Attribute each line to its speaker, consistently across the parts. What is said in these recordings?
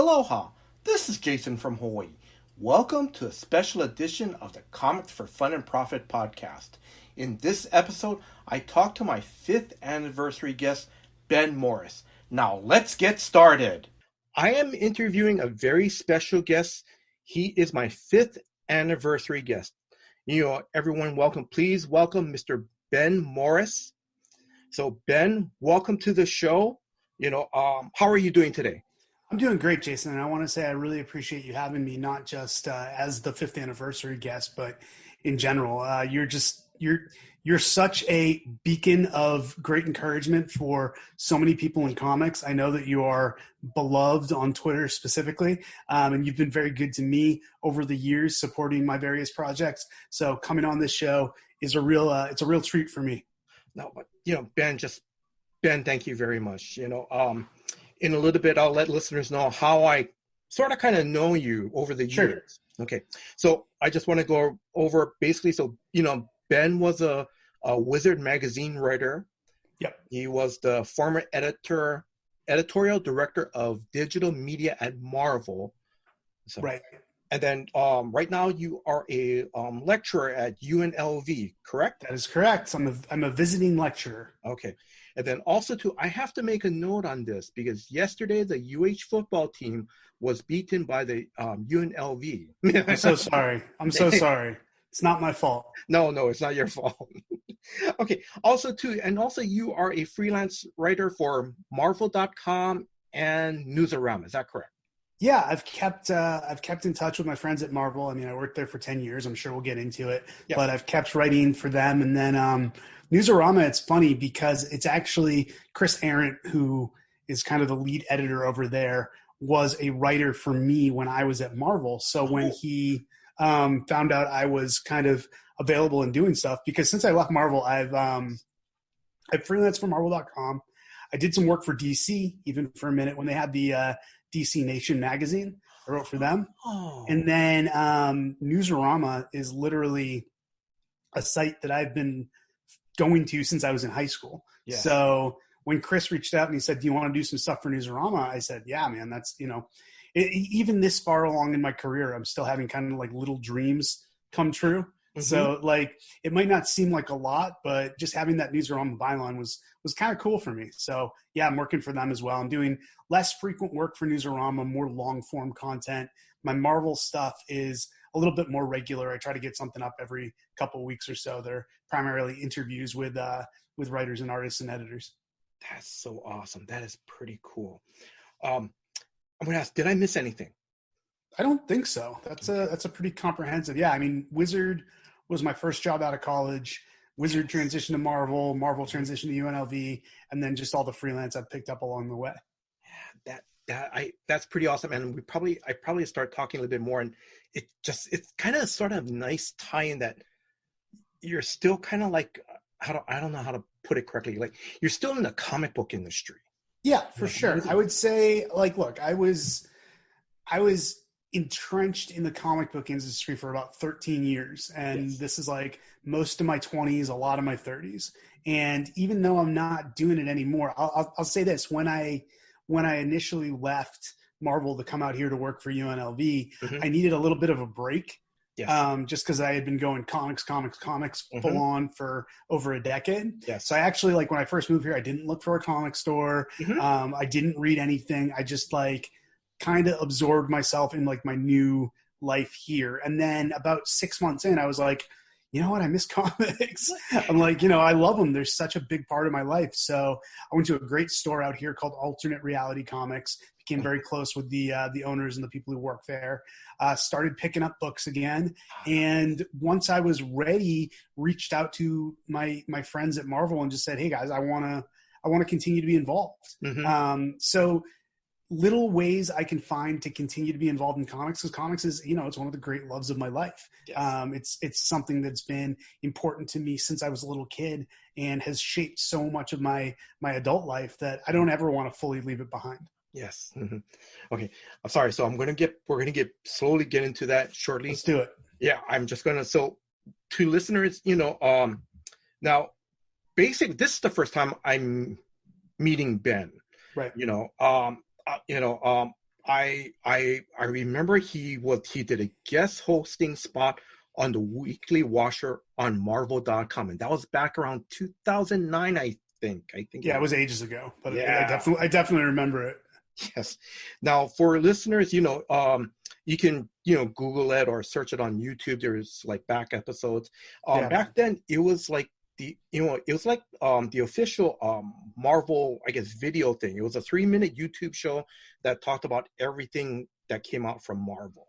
Speaker 1: Aloha, this is Jason from Hawaii. Welcome to a special edition of the Comics for Fun and Profit podcast. In this episode, I talk to my 5th anniversary guest, Ben Morse. Now let's get started. I am interviewing a very special guest. He is my 5th anniversary guest. Everyone welcome. Please welcome Mr. Ben Morse. So Ben, welcome to the show. How are you doing today?
Speaker 2: I'm doing great, Jason, and I want to say I really appreciate you having me, not just as the 5th anniversary guest, but in general. You're such a beacon of great encouragement for so many people in comics. I know that you are beloved on Twitter specifically, and you've been very good to me over the years, supporting my various projects. So coming on this show is a real treat for me.
Speaker 1: No, but Ben, thank you very much. In a little bit, I'll let listeners know how I sort of kind of know you over the years. Okay. So I just want to go over basically. So, Ben was a Wizard magazine writer.
Speaker 2: Yep.
Speaker 1: He was the former editorial director of digital media at Marvel. So,
Speaker 2: right.
Speaker 1: And then right now you are a lecturer at UNLV, correct?
Speaker 2: That is correct. I'm a visiting lecturer.
Speaker 1: Okay. And then also, too, I have to make a note on this because yesterday the UH football team was beaten by the UNLV.
Speaker 2: I'm so sorry. Sorry. It's not my fault.
Speaker 1: No, it's not your fault. Okay. Also, too, you are a freelance writer for Marvel.com and Newsarama. Is that correct?
Speaker 2: Yeah, I've kept in touch with my friends at Marvel. I mean, I worked there for 10 years. I'm sure we'll get into it. Yep. But I've kept writing for them. And then Newsarama, it's funny because it's actually Chris Arent, who is kind of the lead editor over there, was a writer for me when I was at Marvel. So when he found out I was kind of available and doing stuff, because since I left Marvel, I've freelanced for Marvel.com. I did some work for DC, even for a minute when they had the DC Nation magazine. I wrote for them. Oh. And then Newsarama is literally a site that I've been going to since I was in high school. Yeah. So when Chris reached out and he said, do you want to do some stuff for Newsarama? I said, yeah, man, that's, even this far along in my career, I'm still having kind of like little dreams come true. Mm-hmm. So like, it might not seem like a lot, but just having that Newsarama byline was kind of cool for me. So yeah, I'm working for them as well. I'm doing less frequent work for Newsarama, more long form content. My Marvel stuff is a little bit more regular. I try to get something up every couple of weeks or so. They're primarily interviews with writers and artists and editors. That's so awesome. That is pretty cool. I'm going to ask, did I miss anything? I don't think so. That's a pretty comprehensive. Yeah. I mean, Wizard was my first job out of college. Wizard transitioned to Marvel, Marvel transitioned to UNLV, and then just all the freelance I've picked up along the way. Yeah, that's pretty awesome. And I probably start talking a little bit more, and it's kind of sort of nice tie-in that you're still kind of like, I don't know how to put it correctly. Like you're still in the comic book industry. Yeah, for sure. I would say, like, look, I was entrenched in the comic book industry for about 13 years. And yes. This is like most of my 20s, a lot of my 30s. And even though I'm not doing it anymore, I'll say this. When I initially left Marvel to come out here to work for UNLV, mm-hmm. I needed a little bit of a break. Yes. Just because I had been going comics mm-hmm. full on for over a decade. Yes. So I actually, like when I first moved here, I didn't look for a comic store. Mm-hmm. I didn't read anything. I just like kind of absorbed myself in like my new life here. And then about 6 months in, I was like, you know what? I miss comics. I'm like, I love them. They're such a big part of my life. So I went to a great store out here called Alternate Reality Comics, became very close with the owners and the people who work there, started picking up books again. And once I was ready, reached out to my friends at Marvel and just said, hey guys, I want to continue to be involved. Mm-hmm. So little ways I can find to continue to be involved in comics, because comics is, it's one of the great loves of my life. Yes. It's something that's been important to me since I was a little kid and has shaped so much of my adult life that I don't ever want to fully leave it behind. Yes. Mm-hmm. Okay. I'm sorry. So we're going to slowly get into that shortly. Let's do it. Yeah. I'm just going to, so to listeners, now basically this is the first time I'm meeting Ben. Right.
Speaker 1: I remember he did a guest hosting spot on the Weekly Watcher on Marvel.com, and that was back around 2009, I think.
Speaker 2: Yeah,
Speaker 1: It
Speaker 2: it
Speaker 1: was.
Speaker 2: was ages ago, but
Speaker 1: Yeah.
Speaker 2: I definitely remember it.
Speaker 1: Yes. Now, for listeners, you can, Google it or search it on YouTube. There's like back episodes.
Speaker 2: Yeah.
Speaker 1: Back then, it was like the official Marvel, I guess, video thing. It was a 3-minute YouTube show that talked about everything that came out from Marvel.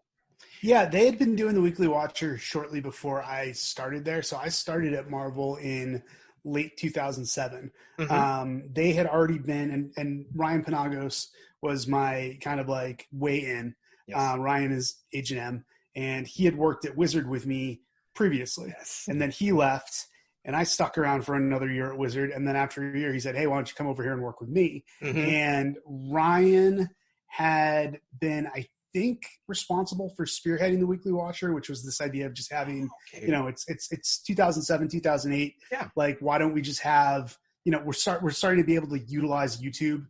Speaker 2: Yeah, they had been doing the Weekly Watcher shortly before I started there. So I started at Marvel in late 2007.
Speaker 1: Mm-hmm.
Speaker 2: They had already been, and Ryan Panagos was my kind of like way in.
Speaker 1: Yes.
Speaker 2: Ryan is H&M, and he had worked at Wizard with me previously.
Speaker 1: Yes.
Speaker 2: And then he left, and I stuck around for another year at Wizard. And then after a year, he said, "Hey, why don't you come over here and work with me?"
Speaker 1: Mm-hmm.
Speaker 2: And Ryan had been, I think, responsible for spearheading the Weekly Watcher, which was this idea of just having, it's 2007, 2008.
Speaker 1: Yeah.
Speaker 2: Like, why don't we just have, we're starting to be able to utilize YouTube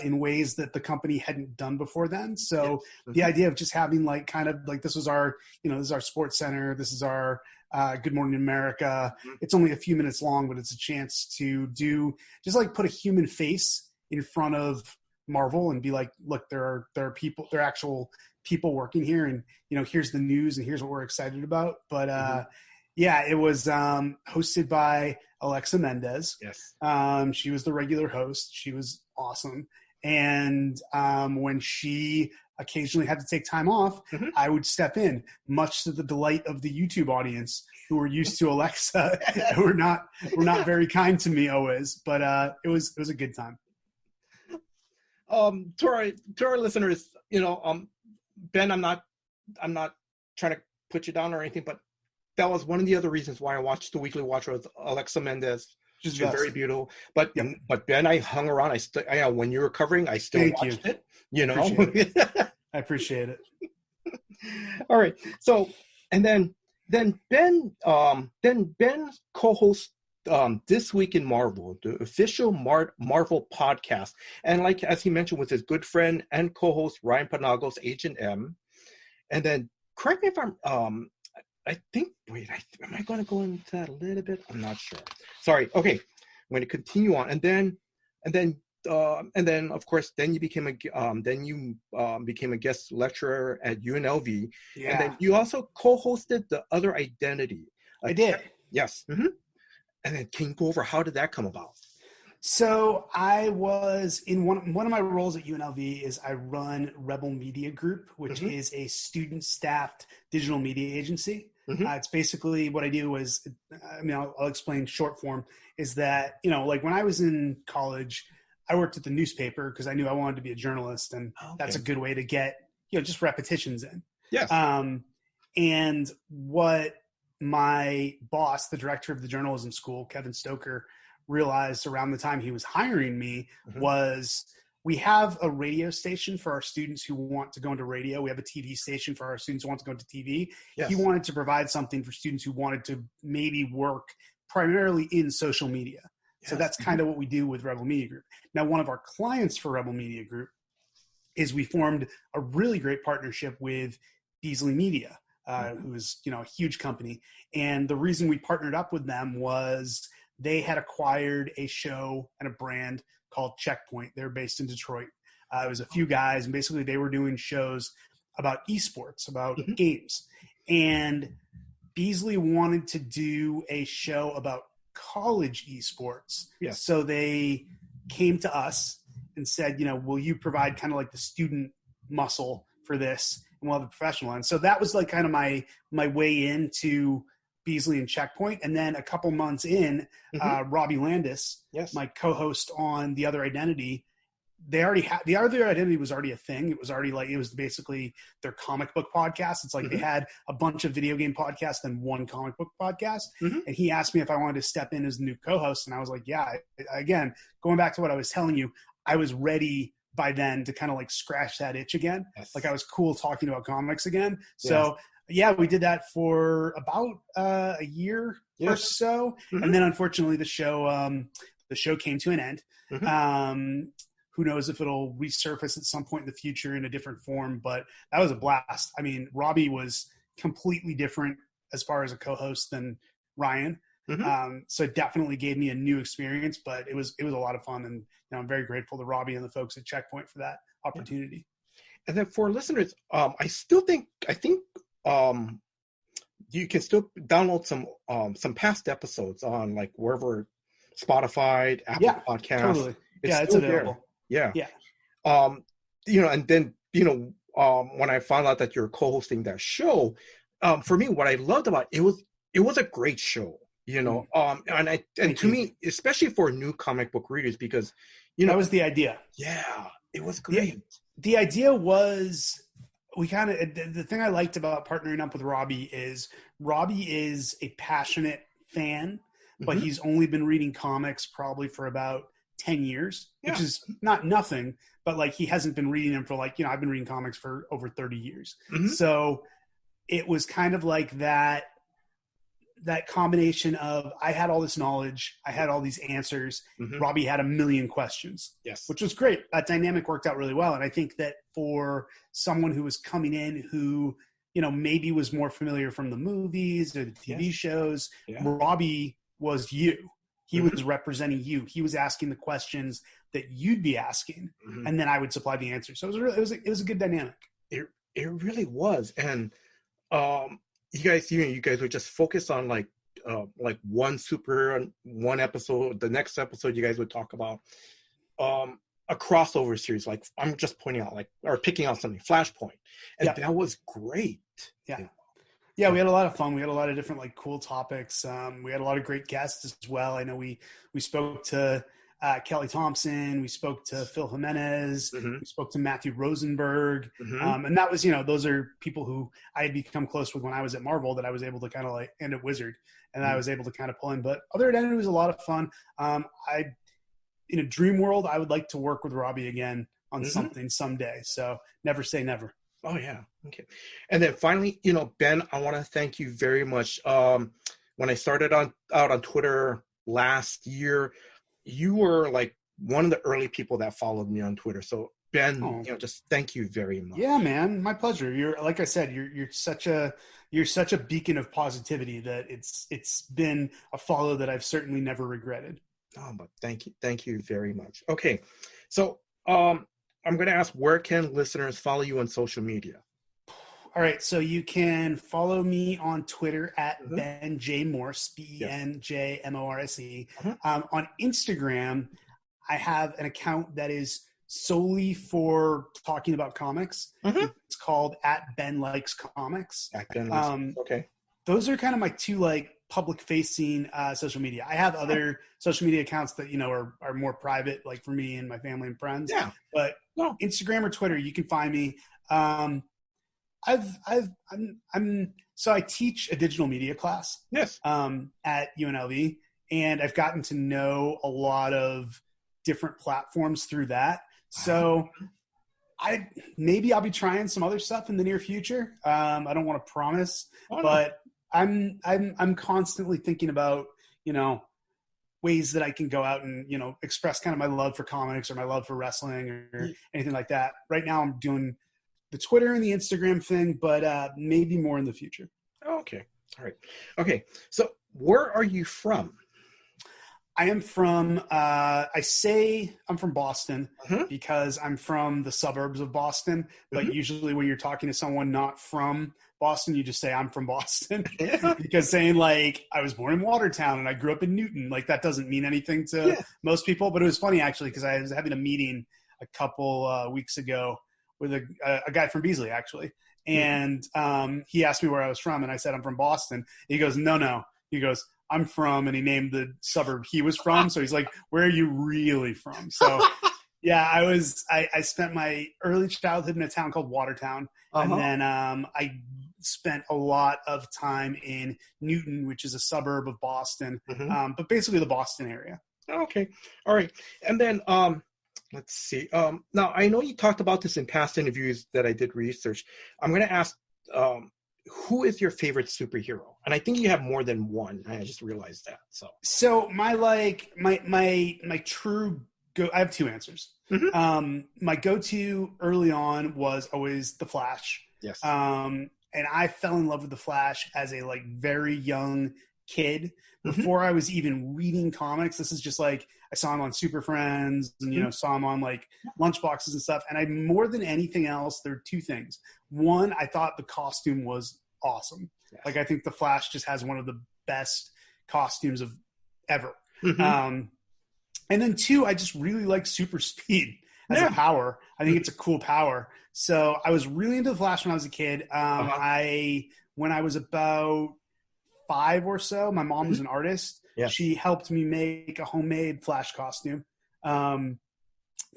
Speaker 2: in ways that the company hadn't done before then. So
Speaker 1: Mm-hmm.
Speaker 2: the idea of just having like kind of like this was our, this is our Sports Center, this is our Good Morning America.
Speaker 1: Mm-hmm.
Speaker 2: It's only a few minutes long, but it's a chance to just like put a human face in front of Marvel and be like, look, there are people, there are actual people working here, and here's the news and here's what we're excited about. But yeah, it was hosted by Alexa Mendez.
Speaker 1: Yes.
Speaker 2: She was the regular host. She was awesome. And when she occasionally had to take time off,
Speaker 1: mm-hmm.
Speaker 2: I would step in, much to the delight of the YouTube audience, who were used to Alexa. were not very kind to me always, but it was a good time.
Speaker 1: To our listeners, Ben, I'm not trying to put you down or anything, but that was one of the other reasons why I watched the Weekly Watcher with Alexa Mendez. She's very beautiful. But Ben, I hung around. When you were covering, I still watched it.
Speaker 2: I appreciate it.
Speaker 1: All right. So, and then Ben co-hosts This Week in Marvel, the official Marvel podcast, and like as he mentioned, with his good friend and co-host Ryan Panagos, H&M, and then correct me if I'm I think am I going to go into that a little bit? I'm not sure. Sorry. Okay, I'm going to continue on, and then of course you became a guest lecturer at UNLV, and then you also co-hosted The Other Identity.
Speaker 2: I did.
Speaker 1: Yes. Mm-hmm. And then can you go over how did that come about?
Speaker 2: So I was in one of my roles at UNLV is I run Rebel Media Group, which mm-hmm. is a student-staffed digital media agency. Mm-hmm. It's basically what I do is, I'll explain short form, is that, like when I was in college, I worked at the newspaper because I knew I wanted to be a journalist, and that's a good way to get, just repetitions in.
Speaker 1: Yes.
Speaker 2: And what my boss, the director of the journalism school, Kevin Stoker, realized around the time he was hiring me mm-hmm. was we have a radio station for our students who want to go into radio. We have a TV station for our students who want to go into TV. Yes. He wanted to provide something for students who wanted to maybe work primarily in social media. Yes. So that's kind of what we do with Rebel Media Group. Now, one of our clients for Rebel Media Group is we formed a really great partnership with Beasley Media, who is, a huge company. And the reason we partnered up with them was they had acquired a show and a brand called Checkpoint. They're based in Detroit. It was a few guys, and basically they were doing shows about esports, about mm-hmm. games. And Beasley wanted to do a show about college esports.
Speaker 1: Yes.
Speaker 2: So they came to us and said, will you provide kind of like the student muscle for this, and we'll have the professional. And so that was like kind of my way into Beasley and Checkpoint. And then a couple months in, mm-hmm. Robbie Landis,
Speaker 1: yes.
Speaker 2: my co-host on The Other Identity, they already had The Other Identity was already a thing. It was basically their comic book podcast. It's like mm-hmm. they had a bunch of video game podcasts and one comic book podcast. Mm-hmm. And he asked me if I wanted to step in as the new co-host. And I was like, yeah. Again, going back to what I was telling you, I was ready by then to kind of like scratch that itch again.
Speaker 1: Yes.
Speaker 2: Like I was cool talking about comics again. So yeah, we did that for about a year or so. Mm-hmm. And then unfortunately the show came to an end. Mm-hmm. Who knows if it'll resurface at some point in the future in a different form, but that was a blast. I mean, Robbie was completely different as far as a co-host than Ryan. So it definitely gave me a new experience, but it was a lot of fun. And I'm very grateful to Robbie and the folks at Checkpoint for that opportunity.
Speaker 1: And then for listeners, I think you can still download some past episodes on like wherever, Spotify, Apple Podcasts.
Speaker 2: Totally. It's available.
Speaker 1: There. Yeah. And then, when I found out that you're co-hosting that show, for me, what I loved about it was a great show, and to me, especially for new comic book readers, because,
Speaker 2: that was the idea.
Speaker 1: Yeah, it was great.
Speaker 2: The idea was, the thing I liked about partnering up with Robbie is a passionate fan, but he's only been reading comics probably for about 10 years, which is not nothing, but like he hasn't been reading them for I've been reading comics for over 30 years. So it was kind of like that combination of, I had all this knowledge, I had all these answers. Robbie had a million questions, which was great. That dynamic worked out really well. And I think that for someone who was coming in who, maybe was more familiar from the movies or the TV shows, Robbie was you. He was representing you. He was asking the questions that you'd be asking, and then I would supply the answer. So it was a good dynamic.
Speaker 1: It really was. And you guys would just focus on like one episode. The next episode, you guys would talk about a crossover series. Like, I'm just pointing out, or picking out something, Flashpoint, and that was great.
Speaker 2: Yeah, we had a lot of fun. We had a lot of different cool topics. We had a lot of great guests as well. I know we spoke to Kelly Thompson. We spoke to Phil Jimenez. We spoke to Matthew Rosenberg. And that was, those are people who I had become close with when I was at Marvel, that I was able to kind of and at Wizard, and I was able to kind of pull in. But other than that, it was a lot of fun. In a dream world, I would like to work with Robbie again on something someday. So never say never.
Speaker 1: Oh, yeah. Okay. And then finally, Ben, I want to thank you very much. When I started out on Twitter last year, you were like one of the early people that followed me on Twitter. So Ben, just thank you very much.
Speaker 2: Yeah, man. My pleasure. You're, like I said, you're such a beacon of positivity that it's been a follow that I've certainly never regretted.
Speaker 1: Oh, but thank you very much. Okay. So, I'm going to ask, where can listeners follow you on social media?
Speaker 2: All right. So you can follow me on Twitter at Ben J. Morse, BenJMorse. On Instagram, I have an account that is solely for talking about comics. It's called @BenLikesComics.
Speaker 1: Okay.
Speaker 2: Those are kind of my two public-facing social media. I have other social media accounts that are more private, like for me and my family and friends.
Speaker 1: Yeah.
Speaker 2: But Instagram or Twitter, you can find me. So I teach a digital media class.
Speaker 1: Yes.
Speaker 2: At UNLV, and I've gotten to know a lot of different platforms through that. So maybe I'll be trying some other stuff in the near future. I don't want to promise, but I'm constantly thinking about, ways that I can go out and, express kind of my love for comics or my love for wrestling or anything like that. Right now I'm doing the Twitter and the Instagram thing, but maybe more in the future.
Speaker 1: Okay. All right. Okay. So where are you from?
Speaker 2: I am from, I say I'm from Boston because I'm from the suburbs of Boston, but usually when you're talking to someone not from Boston, you just say I'm from Boston because saying I was born in Watertown and I grew up in Newton, that doesn't mean anything to most people. But it was funny actually, because I was having a meeting a couple weeks ago with a guy from Beasley actually. And he asked me where I was from and I said, I'm from Boston. He goes, no. He goes, I'm from, and he named the suburb he was from. So he's like, where are you really from? So yeah, I spent my early childhood in a town called Watertown. And then I spent a lot of time in Newton, which is a suburb of Boston, but basically the Boston area.
Speaker 1: Okay. All right. And then let's see. Now, I know you talked about this in past interviews that I did research. I'm going to ask, who is your favorite superhero? And I think you have more than one. I just realized that. So my true
Speaker 2: I have two answers. My go-to early on was always the Flash.
Speaker 1: Yes.
Speaker 2: And I fell in love with the Flash as a like very young kid before I was even reading comics. This is just like I saw him on Super Friends and, you know, saw him on like lunchboxes and stuff. And I, more than anything else, there are two things. One, I thought the costume was awesome. Yes. Like I think the Flash just has one of the best costumes of ever. And then two, I just really like super speed as a power. I think it's a cool power. So I was really into the Flash when I was a kid. When I was about 5 or so, my mom was an artist. She helped me make a homemade Flash costume.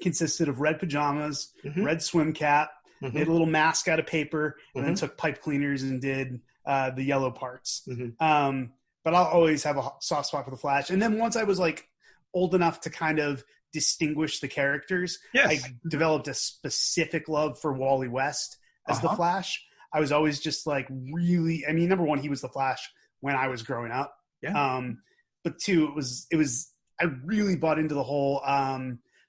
Speaker 2: Consisted of red pajamas, red swim cap, made a little mask out of paper, and then took pipe cleaners and did the yellow parts. But I'll always have a soft spot for the Flash. And then once I was like old enough to kind of distinguish the characters, I developed a specific love for Wally West as the Flash. I was always just like really, I mean, number one, he was the Flash when I was growing up. But two, it was I really bought into the whole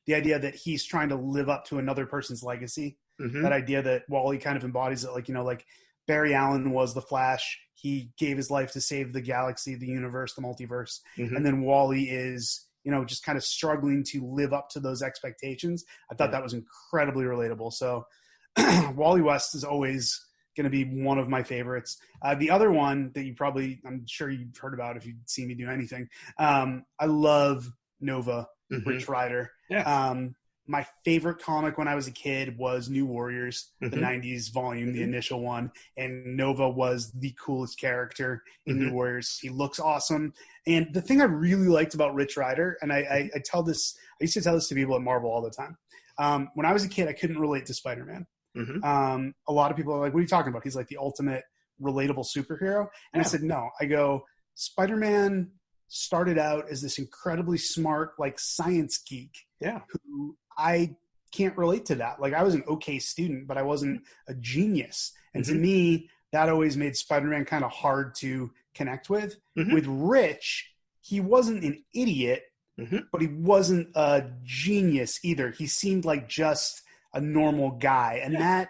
Speaker 2: the idea that he's trying to live up to another person's legacy. That idea that Wally kind of embodies it, like, you know, like Barry Allen was the Flash. He gave his life to save the galaxy, the universe, the multiverse. And then Wally is, you know, just kind of struggling to live up to those expectations. I thought that was incredibly relatable. So Wally West is always going to be one of my favorites. The other one that you probably, I'm sure you've heard about if you've seen me do anything. I love Nova, Rich Rider. My favorite comic when I was a kid was New Warriors, the 90s volume, the initial one. And Nova was the coolest character in New Warriors. He looks awesome. And the thing I really liked about Rich Rider, and I used to tell this to people at Marvel all the time. When I was a kid, I couldn't relate to Spider-Man. A lot of people are like, what are you talking about? He's like the ultimate relatable superhero. And I said, no. I go, Spider-Man started out as this incredibly smart, like, science geek who I can't relate to that. Like, I was an okay student, but I wasn't a genius. And to me, that always made Spider-Man kind of hard to connect with. With Rich, he wasn't an idiot, but he wasn't a genius either. He seemed like just a normal guy. And that,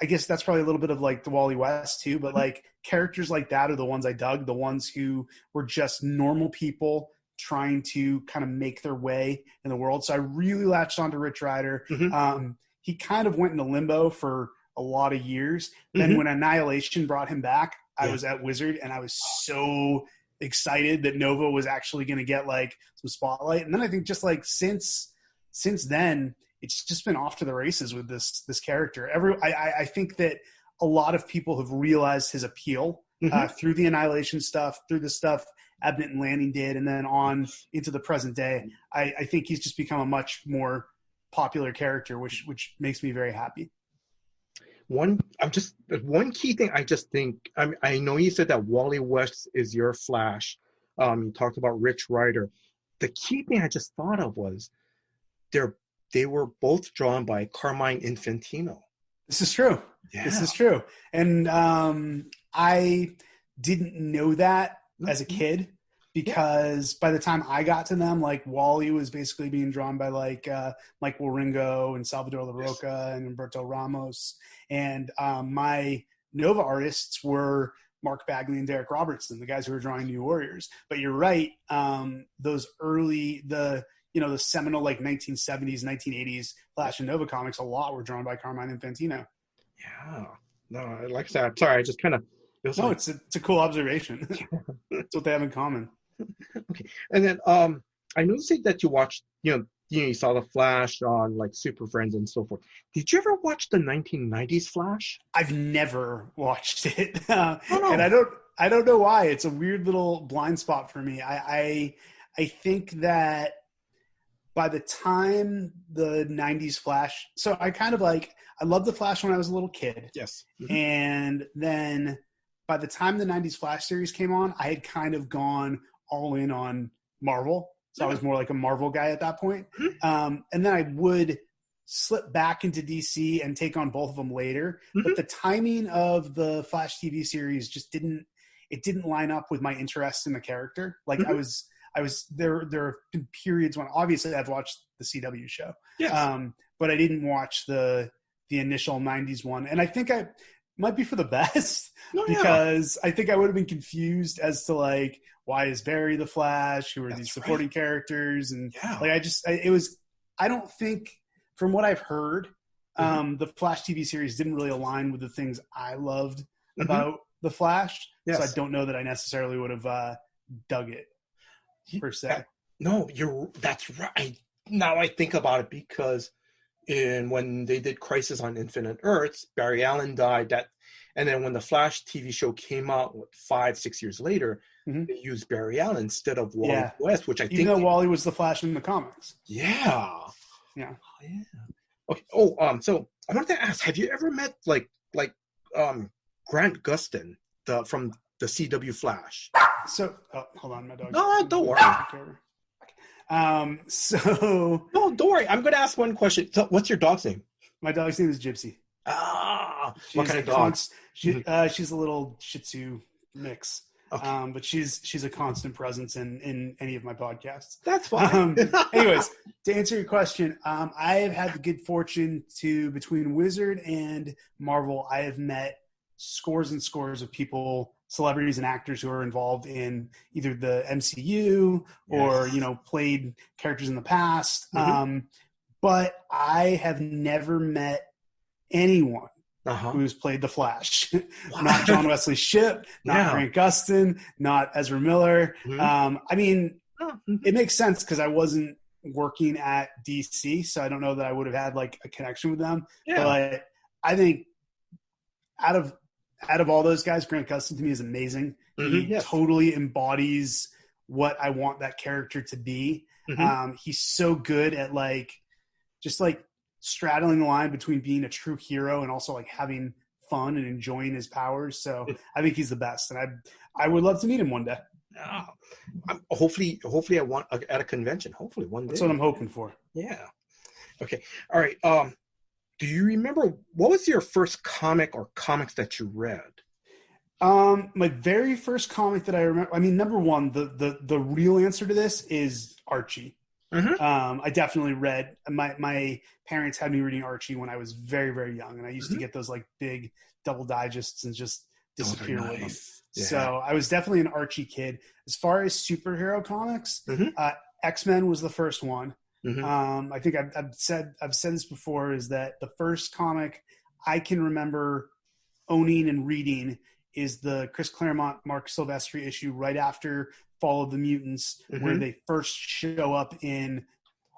Speaker 2: I guess that's probably a little bit of like the Wally West too, but like characters like that are the ones I dug, the ones who were just normal people trying to kind of make their way in the world. So I really latched onto Rich Rider. He kind of went into limbo for a lot of years. Then when Annihilation brought him back, I was at Wizard and I was so excited that Nova was actually going to get like some spotlight. And then I think just like since then, it's just been off to the races with this character. I think that a lot of people have realized his appeal through the Annihilation stuff, through the stuff Abnett and Lanning did, and then on into the present day. I think he's just become a much more popular character, which makes me very happy.
Speaker 3: One key thing I just think, I know you said that Wally West is your Flash. You talked about Rich Rider. The key thing I just thought of was they were both drawn by Carmine Infantino.
Speaker 2: This is true. This is true. And I didn't know that as a kid because by the time I got to them, like Wally was basically being drawn by like Mike Wieringo and Salvador LaRocca and Humberto Ramos. And my Nova artists were Mark Bagley and Derek Robertson, the guys who were drawing New Warriors. But you're right. Those early, the seminal like 1970s, 1980s Flash and Nova comics, a lot were drawn by Carmine Infantino.
Speaker 3: Yeah. No, like I said, I'm sorry. I just kind of.
Speaker 2: It's a cool observation. That's what they have in common.
Speaker 3: Okay. And then I noticed that you watched, you saw the Flash on like Super Friends and so forth. Did you ever watch the 1990s Flash?
Speaker 2: I've never watched it. And I don't know why. It's a weird little blind spot for me. I think that by the time the 90s Flash, so I kind of like, I loved the Flash when I was a little kid.
Speaker 3: Yes.
Speaker 2: And then by the time the 90s Flash series came on, I had kind of gone all in on Marvel. So I was more like a Marvel guy at that point. And then I would slip back into DC and take on both of them later. But the timing of the Flash TV series just didn't line up with my interest in the character. Like I was there have been periods when obviously I've watched the CW show.
Speaker 3: Yes.
Speaker 2: But I didn't watch the initial 90s one. And I think I might be for the best because I think I would have been confused as to like, why is Barry the Flash? Who are these supporting characters? And like, I don't think, from what I've heard, the Flash TV series didn't really align with the things I loved about the Flash. So I don't know that I necessarily would have dug it per se.
Speaker 3: That's right. Now I think about it, because when they did Crisis on Infinite Earths, Barry Allen died. And then when the Flash TV show came out 5-6 years later, they used Barry Allen instead of Wally West, which I think,
Speaker 2: even though Wally was the Flash in the comics.
Speaker 3: Yeah. Okay. So I wanted to ask, have you ever met like Grant Gustin from the CW Flash?
Speaker 2: So hold on, my dog.
Speaker 3: No, don't worry. No, don't worry. I'm going to ask one question. So, what's your dog's name?
Speaker 2: My dog's name is Gypsy.
Speaker 3: What kind of dog?
Speaker 2: She's a little Shih Tzu mix.
Speaker 3: Okay.
Speaker 2: But she's a constant presence in any of my podcasts.
Speaker 3: That's fine.
Speaker 2: Anyways, to answer your question, I have had the good fortune to, between Wizard and Marvel, I have met scores and scores of people, celebrities and actors who are involved in either the MCU or, played characters in the past. But I have never met anyone who's played the Flash. Not John Wesley Shipp, not Grant Gustin, not Ezra Miller. I mean, it makes sense because I wasn't working at DC, so I don't know that I would have had like a connection with them. But I think out of all those guys, Grant Gustin to me is amazing. He totally embodies what I want that character to be. He's so good at just straddling the line between being a true hero and also like having fun and enjoying his powers. So I think he's the best, and I would love to meet him one day.
Speaker 3: Hopefully I want at a convention. Hopefully one day.
Speaker 2: That's what I'm hoping for.
Speaker 3: Yeah. Okay. All right. Do you remember what was your first comic or comics that you read?
Speaker 2: My very first comic that I remember. I mean, number one, the real answer to this is Archie. I definitely read. My parents had me reading Archie when I was very, very young, and I used to get those like big double digests and just disappear with them. So I was definitely an Archie kid. As far as superhero comics, X-Men was the first one. I think I've said this before, is that the first comic I can remember owning and reading is the Chris Claremont, Mark Silvestri issue right after Fall of the Mutants, where they first show up in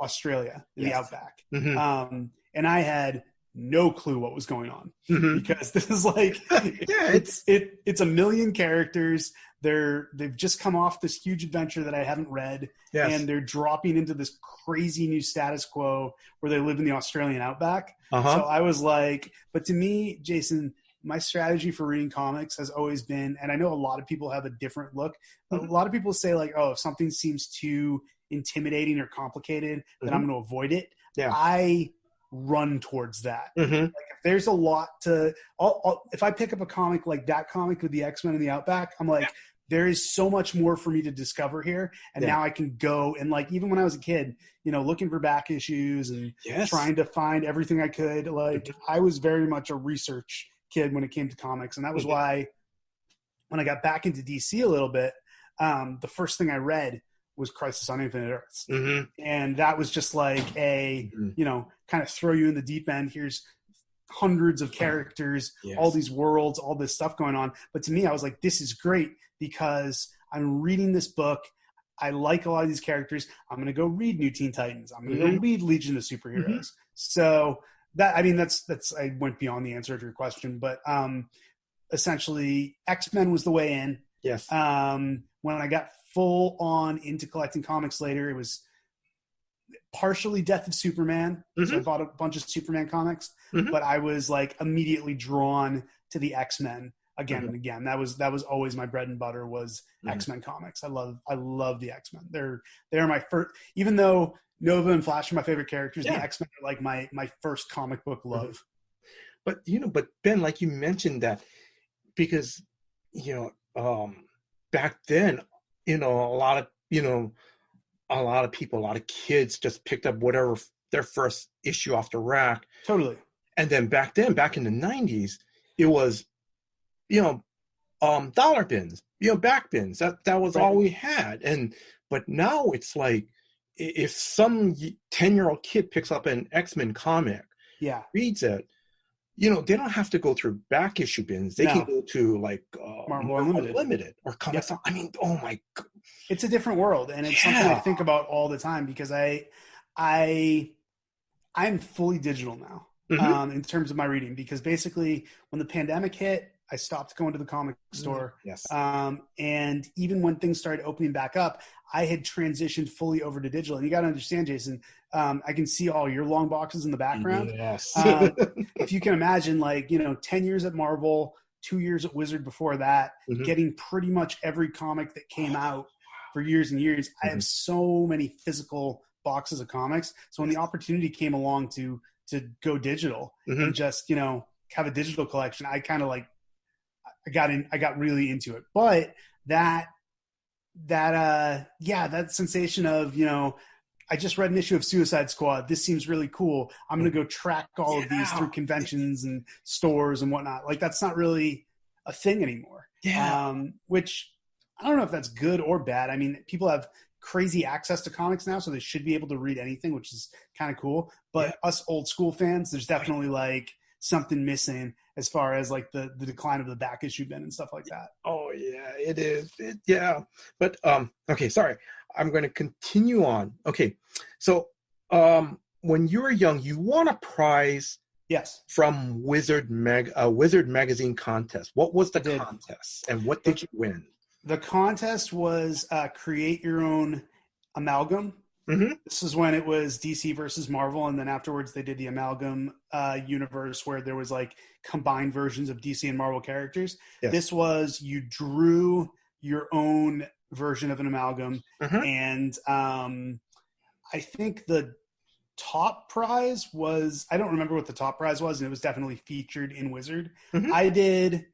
Speaker 2: Australia, in the outback. And I had no clue what was going on because this is like, it's a million characters. They've just come off this huge adventure that I haven't read, and they're dropping into this crazy new status quo where they live in the Australian outback. So I was like, but to me, Jason, my strategy for reading comics has always been, and I know a lot of people have a different look. A lot of people say like, oh, if something seems too intimidating or complicated, then I'm going to avoid it. I run towards that. Like if there's a lot to, if I pick up a comic like that comic with the X-Men in the Outback, I'm like, there is so much more for me to discover here. And now I can go and like, even when I was a kid, looking for back issues and trying to find everything I could, like I was very much a research kid when it came to comics. And that was why when I got back into DC a little bit, the first thing I read was Crisis on Infinite Earths. And that was just like a, kind of throw you in the deep end. Here's hundreds of characters, all these worlds, all this stuff going on. But to me, I was like, this is great because I'm reading this book. I like a lot of these characters. I'm going to go read New Teen Titans. I'm going to go read Legion of Superheroes. So that's I went beyond the answer to your question, but essentially X-Men was the way in. When I got full on into collecting comics later, it was partially Death of Superman. So I bought a bunch of Superman comics, but I was like immediately drawn to the X-Men again and again. That was always my bread and butter was X-Men comics. I love the X-Men. They're my first, even though Nova and Flash are my favorite characters, the X-Men are like my first comic book love.
Speaker 3: But Ben, like you mentioned that, because back then, a lot of a lot of people, a lot of kids just picked up whatever their first issue off the rack.
Speaker 2: Totally.
Speaker 3: And then back in the 90s, it was, you know, dollar bins, you know, back bins. That was all we had. But now it's like, if some 10-year-old kid picks up an X-Men comic, reads it, you know, they don't have to go through back issue bins. They can go to like
Speaker 2: Marvel Unlimited
Speaker 3: or Comics. I mean, oh my God.
Speaker 2: It's a different world, and it's something I think about all the time because I'm fully digital now in terms of my reading, because basically when the pandemic hit, I stopped going to the comic store.
Speaker 3: Yes.
Speaker 2: And even when things started opening back up, I had transitioned fully over to digital. And you got to understand, Jason, I can see all your long boxes in the background.
Speaker 3: Yes.
Speaker 2: If you can imagine, like, you know, 10 years at Marvel, 2 years at Wizard before that, getting pretty much every comic that came out for years and years. I have so many physical boxes of comics. So when the opportunity came along to go digital and just, you know, have a digital collection, I kind of like, I got really into it. But that sensation of, you know, I just read an issue of Suicide Squad. This seems really cool. I'm going to go track all of these through conventions and stores and whatnot. Like, that's not really a thing anymore.
Speaker 3: Yeah.
Speaker 2: Which I don't know if that's good or bad. I mean, people have crazy access to comics now, so they should be able to read anything, which is kind of cool. But us old school fans, there's definitely like something missing as far as like the decline of the back issue bin and stuff like that.
Speaker 3: Oh yeah, it is. But okay, sorry. I'm going to continue on. Okay. So when you were young, you won a prize from Wizard Magazine contest. What was the contest and what did you win?
Speaker 2: The contest was create your own amalgam. This is when it was DC versus Marvel, and then afterwards they did the amalgam universe where there was like combined versions of DC and Marvel characters. This was, you drew your own version of an amalgam, and I think the top prize was, I don't remember what the top prize was, and it was definitely featured in Wizard. I did,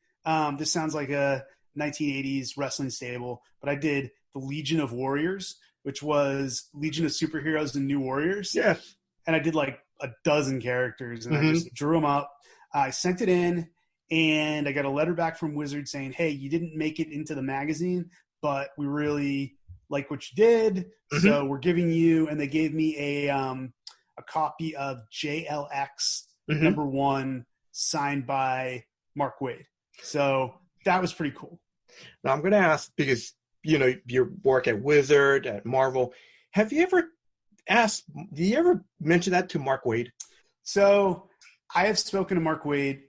Speaker 2: this sounds like a 1980s wrestling stable, but I did the Legion of Warriors, which was Legion of Superheroes and New Warriors.
Speaker 3: Yes.
Speaker 2: And I did like a dozen characters, and I just drew them up. I sent it in, and I got a letter back from Wizard saying, hey, you didn't make it into the magazine, but we really like what you did, so we're giving you, and they gave me a copy of JLX #1 signed by Mark Waid. So that was pretty cool.
Speaker 3: Now I'm going to ask, because you know your work at Wizard, at Marvel, do you ever mention that to Mark Waid?
Speaker 2: So I have spoken to Mark Waid.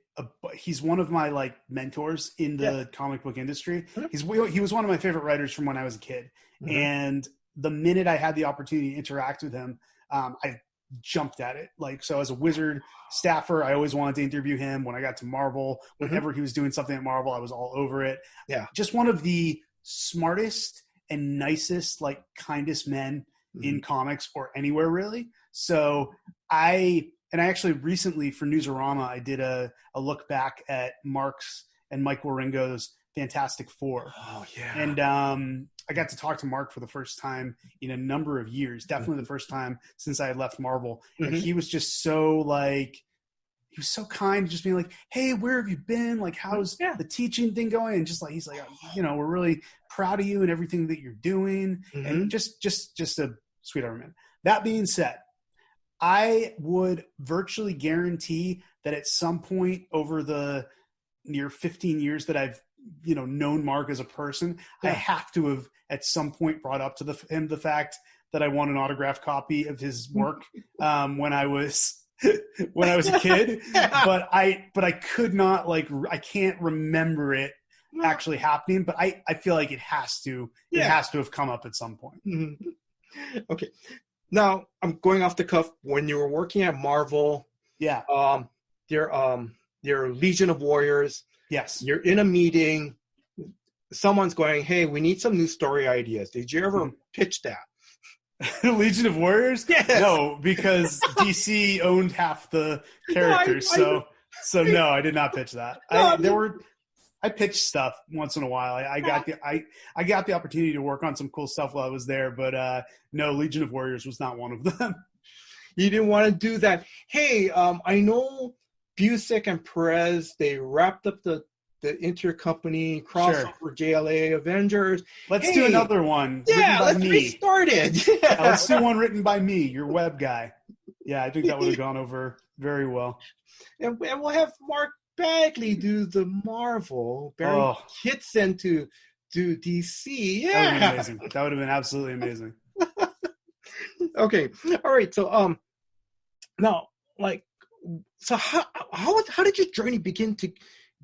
Speaker 2: He's one of my like mentors in the comic book industry. He was one of my favorite writers from when I was a kid. And the minute I had the opportunity to interact with him, I jumped at it. Like, so as a Wizard staffer, I always wanted to interview him. When I got to Marvel, whenever he was doing something at Marvel, I was all over it. Yeah. Just one of the smartest and nicest, like kindest men in comics or anywhere really. So I actually recently for Newsarama, I did a look back at Mark's and Mike Wieringo's Fantastic Four. Oh yeah. And I got to talk to Mark for the first time in a number of years, definitely the first time since I had left Marvel. And he was just so like, he was so kind, just being like, hey, where have you been? Like, how's the teaching thing going? And just like, he's like, you know, we're really proud of you and everything that you're doing. And just a sweetheart man. That being said, I would virtually guarantee that at some point over the near 15 years that I've, you know, known Mark as a person, I have to have at some point brought up to him the fact that I want an autographed copy of his work when I was a kid. but I could not, like, I can't remember it actually happening, but I feel like it has to have come up at some point.
Speaker 3: Okay. Now I'm going off the cuff. When you were working at Marvel, your Legion of Warriors.
Speaker 2: Yes.
Speaker 3: You're in a meeting. Someone's going, hey, we need some new story ideas. Did you ever pitch that?
Speaker 2: Legion of Warriors?
Speaker 3: Yes.
Speaker 2: No, because DC owned half the characters. So no, I did not pitch that. I pitched stuff once in a while. I got the opportunity to work on some cool stuff while I was there, but no, Legion of Warriors was not one of them.
Speaker 3: You didn't want to do that. Hey, I know Busick and Perez, they wrapped up the intercompany crossover JLA Avengers.
Speaker 2: Let's do another one.
Speaker 3: Yeah, let's restart it. Yeah.
Speaker 2: Let's do one written by me, your web guy. Yeah, I think that would have gone over very well.
Speaker 3: And we'll have Mark Bagley do the Marvel. Barry Kitson to do DC. Yeah.
Speaker 2: That would have been amazing. That would have been absolutely amazing.
Speaker 3: Okay. All right. So now, like, so how did your journey begin to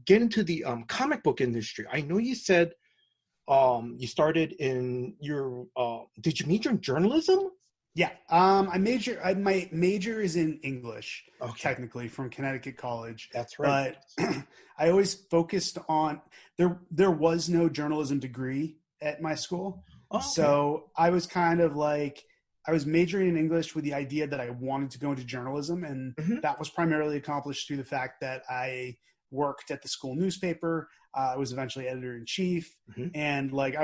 Speaker 3: get into the comic book industry? I know you said you started in your did you major in journalism?
Speaker 2: Yeah. My major is in English, technically, from Connecticut College.
Speaker 3: That's right.
Speaker 2: But I always focused on there was no journalism degree at my school. So I was kind of like, I was majoring in English with the idea that I wanted to go into journalism, and that was primarily accomplished through the fact that I worked at the school newspaper. I was eventually editor-in-chief, and like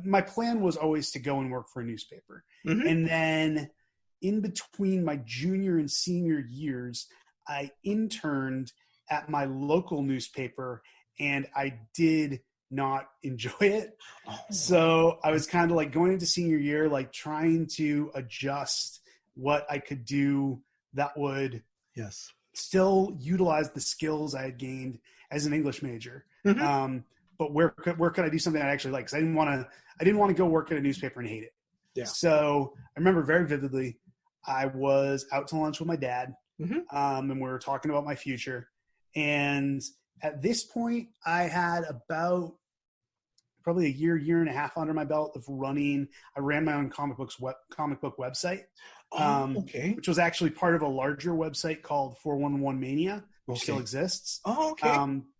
Speaker 2: my plan was always to go and work for a newspaper. And then in between my junior and senior years, I interned at my local newspaper, and I did not enjoy it. So I was kind of like going into senior year, like trying to adjust what I could do that would still utilize the skills I had gained as an English major. But where could I do something I actually like? Because I didn't want to go work at a newspaper and hate it. Yeah. So I remember very vividly, I was out to lunch with my dad, and we were talking about my future. And at this point, I had about probably a year and a half under my belt of running. I ran my own comic book website, which was actually part of a larger website called 411 Mania, which still exists.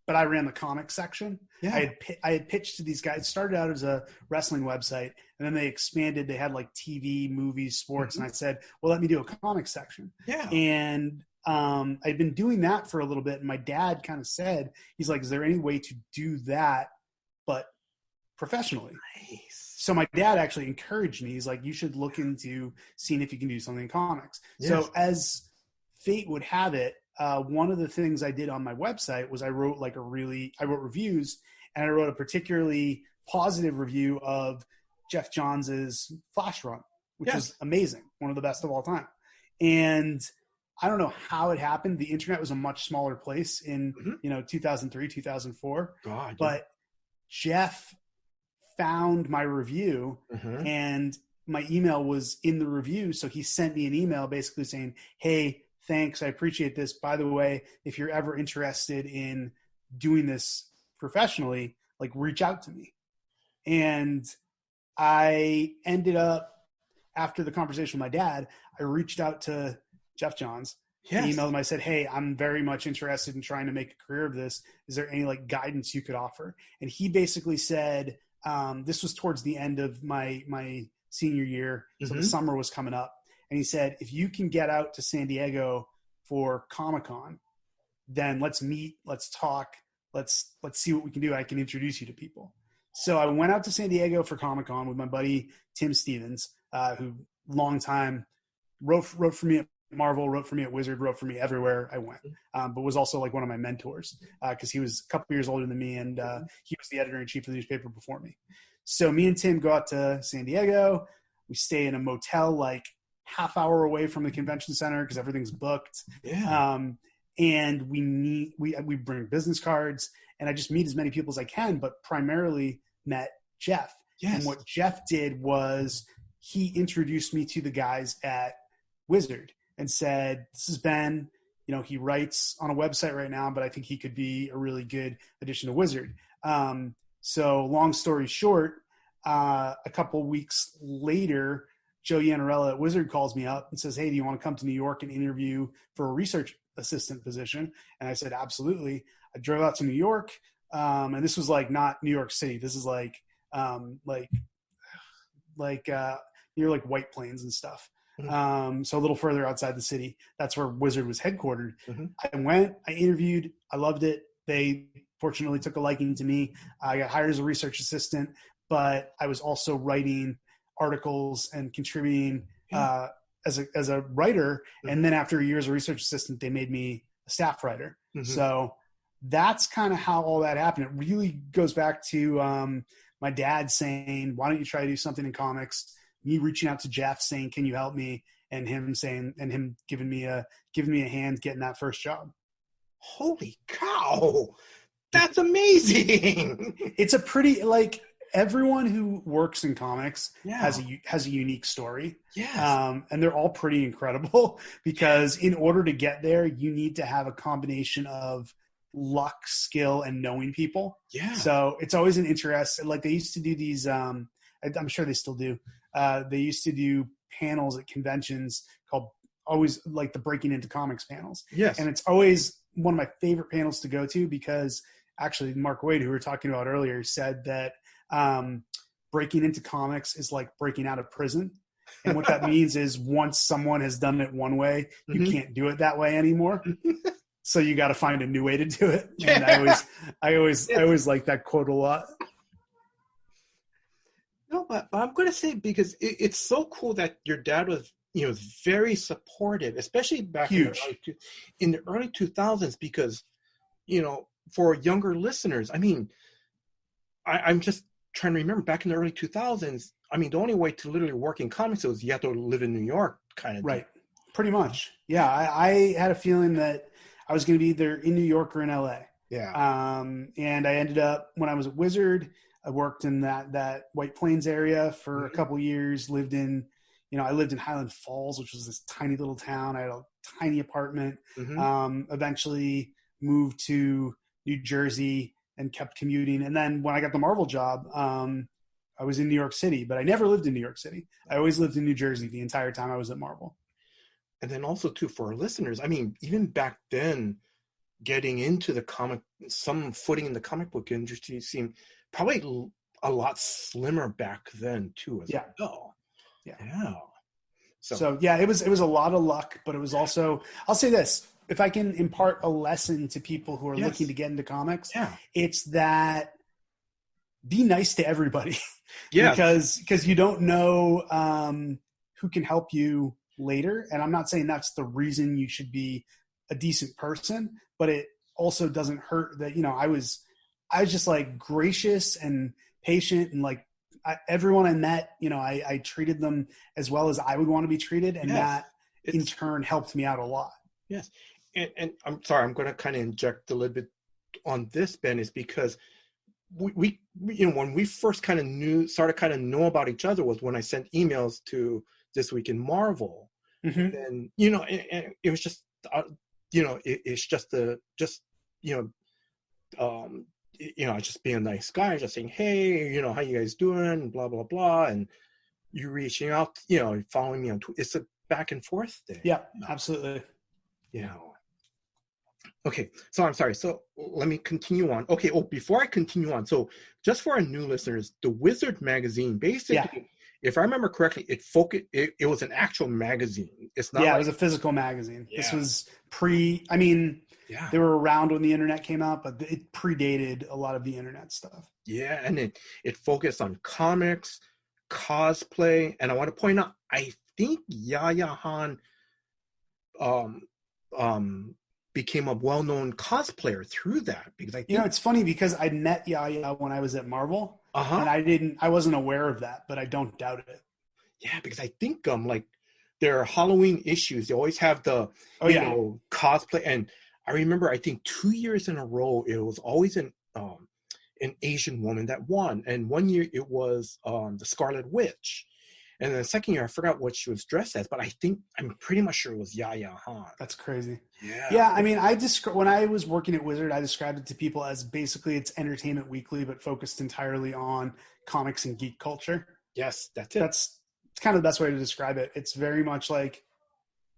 Speaker 2: But I ran the comic section. Yeah. I had pitched to these guys. It started out as a wrestling website, and then they expanded. They had like TV, movies, sports, and I said, well, let me do a comic section. Yeah. And I'd been doing that for a little bit, and my dad kind of said, he's like, is there any way to do that but professionally? Nice. So my dad actually encouraged me. He's like, you should look into seeing if you can do something in comics. Yes. So as fate would have it, one of the things I did on my website was I wrote reviews, and I wrote a particularly positive review of Jeff Johns' Flash run, which was amazing. One of the best of all time. And I don't know how it happened. The internet was a much smaller place in 2003, 2004. But Jeff found my review, and my email was in the review. So he sent me an email basically saying, hey, thanks, I appreciate this. By the way, if you're ever interested in doing this professionally, like reach out to me. And I ended up, after the conversation with my dad, I reached out to Jeff Johns. Yes. I emailed him. I said, hey, I'm very much interested in trying to make a career of this. Is there any like guidance you could offer? And he basically said, this was towards the end of my senior year. So the summer was coming up. And he said, if you can get out to San Diego for Comic-Con, then let's meet, let's talk, let's see what we can do. I can introduce you to people. So I went out to San Diego for Comic-Con with my buddy Tim Stevens, who long time wrote for me at Marvel, wrote for me at Wizard, wrote for me everywhere I went, but was also like one of my mentors because he was a couple years older than me, and he was the editor-in-chief of the newspaper before me. So me and Tim go out to San Diego. We stay in a motel like half hour away from the convention center because everything's booked. Yeah. And we bring business cards, and I just meet as many people as I can, but primarily met Jeff. Yes. And what Jeff did was he introduced me to the guys at Wizard and said, this is Ben. He writes on a website right now, but I think he could be a really good addition to Wizard. So long story short, a couple weeks later, Joe Yanarella at Wizard calls me up and says, hey, do you want to come to New York and interview for a research assistant position? And I said, absolutely. I drove out to New York. And this was like not New York City. This is like near like White Plains and stuff. So a little further outside the city. That's where Wizard was headquartered. I went, I interviewed, I loved it. They fortunately took a liking to me. I got hired as a research assistant, but I was also writing articles and contributing as a writer. Mm-hmm. And then after a year as a research assistant, they made me a staff writer. Mm-hmm. So that's kind of how all that happened. It really goes back to my dad saying, why don't you try to do something in comics? Me reaching out to Jeff saying, can you help me? And him giving me a hand getting that first job.
Speaker 3: Holy cow. That's amazing.
Speaker 2: It's a pretty, like, everyone who works in comics has a unique story.
Speaker 3: Yes.
Speaker 2: And they're all pretty incredible because in order to get there, you need to have a combination of luck, skill, and knowing people.
Speaker 3: Yeah.
Speaker 2: So it's always an interest. Like, they used to do these, I'm sure they still do. They used to do panels at conventions called always like the Breaking Into Comics panels.
Speaker 3: Yes.
Speaker 2: And it's always one of my favorite panels to go to because actually Mark Wade, who we were talking about earlier, said that breaking into comics is like breaking out of prison. And what that means is once someone has done it one way, you can't do it that way anymore. So you got to find a new way to do it. And I always like that quote a lot.
Speaker 3: No, but I'm going to say, because it's so cool that your dad was, very supportive, especially back in the early 2000s, because, for younger listeners, I mean, I'm just trying to remember back in the early 2000s, I mean, the only way to literally work in comics was you have to live in New York kind of.
Speaker 2: Right. Pretty much. Yeah. I had a feeling that I was going to be either in New York or in LA.
Speaker 3: Yeah.
Speaker 2: And I ended up, when I was at Wizard, I worked in that White Plains area for a couple years, I lived in Highland Falls, which was this tiny little town. I had a tiny apartment, eventually moved to New Jersey and kept commuting. And then when I got the Marvel job, I was in New York City, but I never lived in New York City. I always lived in New Jersey the entire time I was at Marvel.
Speaker 3: And then also too, for our listeners, I mean, even back then, getting into some footing in the comic book industry seemed probably a lot slimmer back then too as well. Yeah.
Speaker 2: So yeah, it was a lot of luck, but it was also, I'll say this, if I can impart a lesson to people who are looking to get into comics, it's that be nice to everybody. Because you don't know who can help you later. And I'm not saying that's the reason you should be a decent person, but it also doesn't hurt that, I was just like gracious and patient, and like everyone I met, I treated them as well as I would want to be treated. And that in turn helped me out a lot.
Speaker 3: Yes. And I'm sorry, I'm going to kind of inject a little bit on this, Ben, is because we when we first kind of started kind of know about each other was when I sent emails to This Week in Marvel. And then, and it was just, it's just being a nice guy, just saying, hey, how you guys doing? Blah, blah, blah. And you reaching out, following me on Twitter. It's a back and forth thing.
Speaker 2: Yeah, absolutely.
Speaker 3: Okay, so I'm sorry. So let me continue on. Okay, before I continue on, so just for our new listeners, the Wizard magazine, basically, if I remember correctly, it was an actual magazine. It's not.
Speaker 2: Yeah, it was a physical magazine. Yeah. This was they were around when the internet came out, but it predated a lot of the internet stuff.
Speaker 3: Yeah, and it focused on comics, cosplay, and I want to point out, I think Yaya Han became a well-known cosplayer through that, because I think,
Speaker 2: it's funny because I met Yaya when I was at Marvel, and I wasn't aware of that, but I don't doubt it.
Speaker 3: Yeah, because I think like their Halloween issues, they always have the cosplay, and I remember I think 2 years in a row it was always an Asian woman that won, and one year it was the Scarlet Witch. And then the second year, I forgot what she was dressed as, but I'm pretty much sure it was Yaya Han.
Speaker 2: That's crazy.
Speaker 3: Yeah.
Speaker 2: Yeah, I mean, when I was working at Wizard, I described it to people as basically it's Entertainment Weekly, but focused entirely on comics and geek culture.
Speaker 3: Yes, that's it.
Speaker 2: That's kind of the best way to describe it. It's very much like,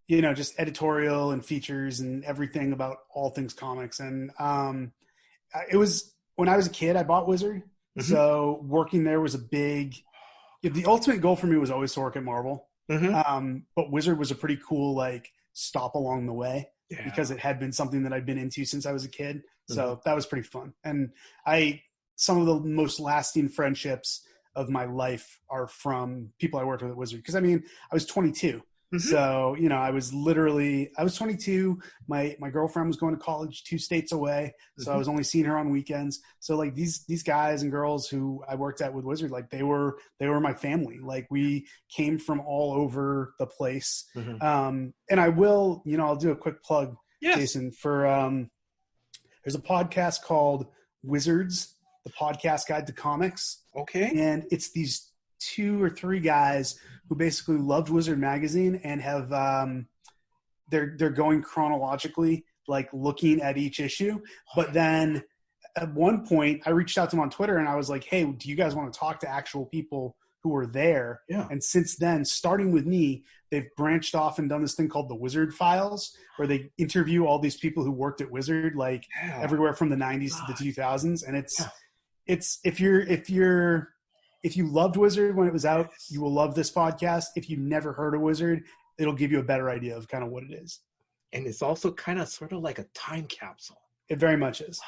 Speaker 2: just editorial and features and everything about all things comics. And it was, when I was a kid, I bought Wizard. So working there was the ultimate goal for me was always to work at Marvel. But Wizard was a pretty cool, like, stop along the way. because it had been something that I'd been into since I was a kid. So
Speaker 3: Mm-hmm.
Speaker 2: that was pretty fun. And some of the most lasting friendships of my life are from people I worked with at Wizard. Because I mean, I was 22.
Speaker 3: Mm-hmm.
Speaker 2: So, you know, I was 22. My girlfriend was going to college 2 states away. So I was only seeing her on weekends. So like these guys and girls who I worked at with Wizard, like they were my family. Like we came from all over the place. And I will, you know, I'll do a quick plug, Jason, for there's a podcast called Wizards, the podcast guide to comics.
Speaker 3: Okay.
Speaker 2: And it's these 2 or 3 guys who basically loved Wizard magazine and have they're going chronologically, like looking at each issue. But then at one point I reached out to them on Twitter and I was like, hey, do you guys want to talk to actual people who were there?
Speaker 3: Yeah.
Speaker 2: And since then, starting with me, they've branched off and done this thing called the Wizard Files, where they interview all these people who worked at Wizard, like everywhere from the 90s to the 2000s. And it's if you loved Wizard when it was out, you will love this podcast. If you never heard of Wizard, it'll give you a better idea of kind of what it is.
Speaker 3: And it's also kind of sort of like a time capsule.
Speaker 2: It very much is.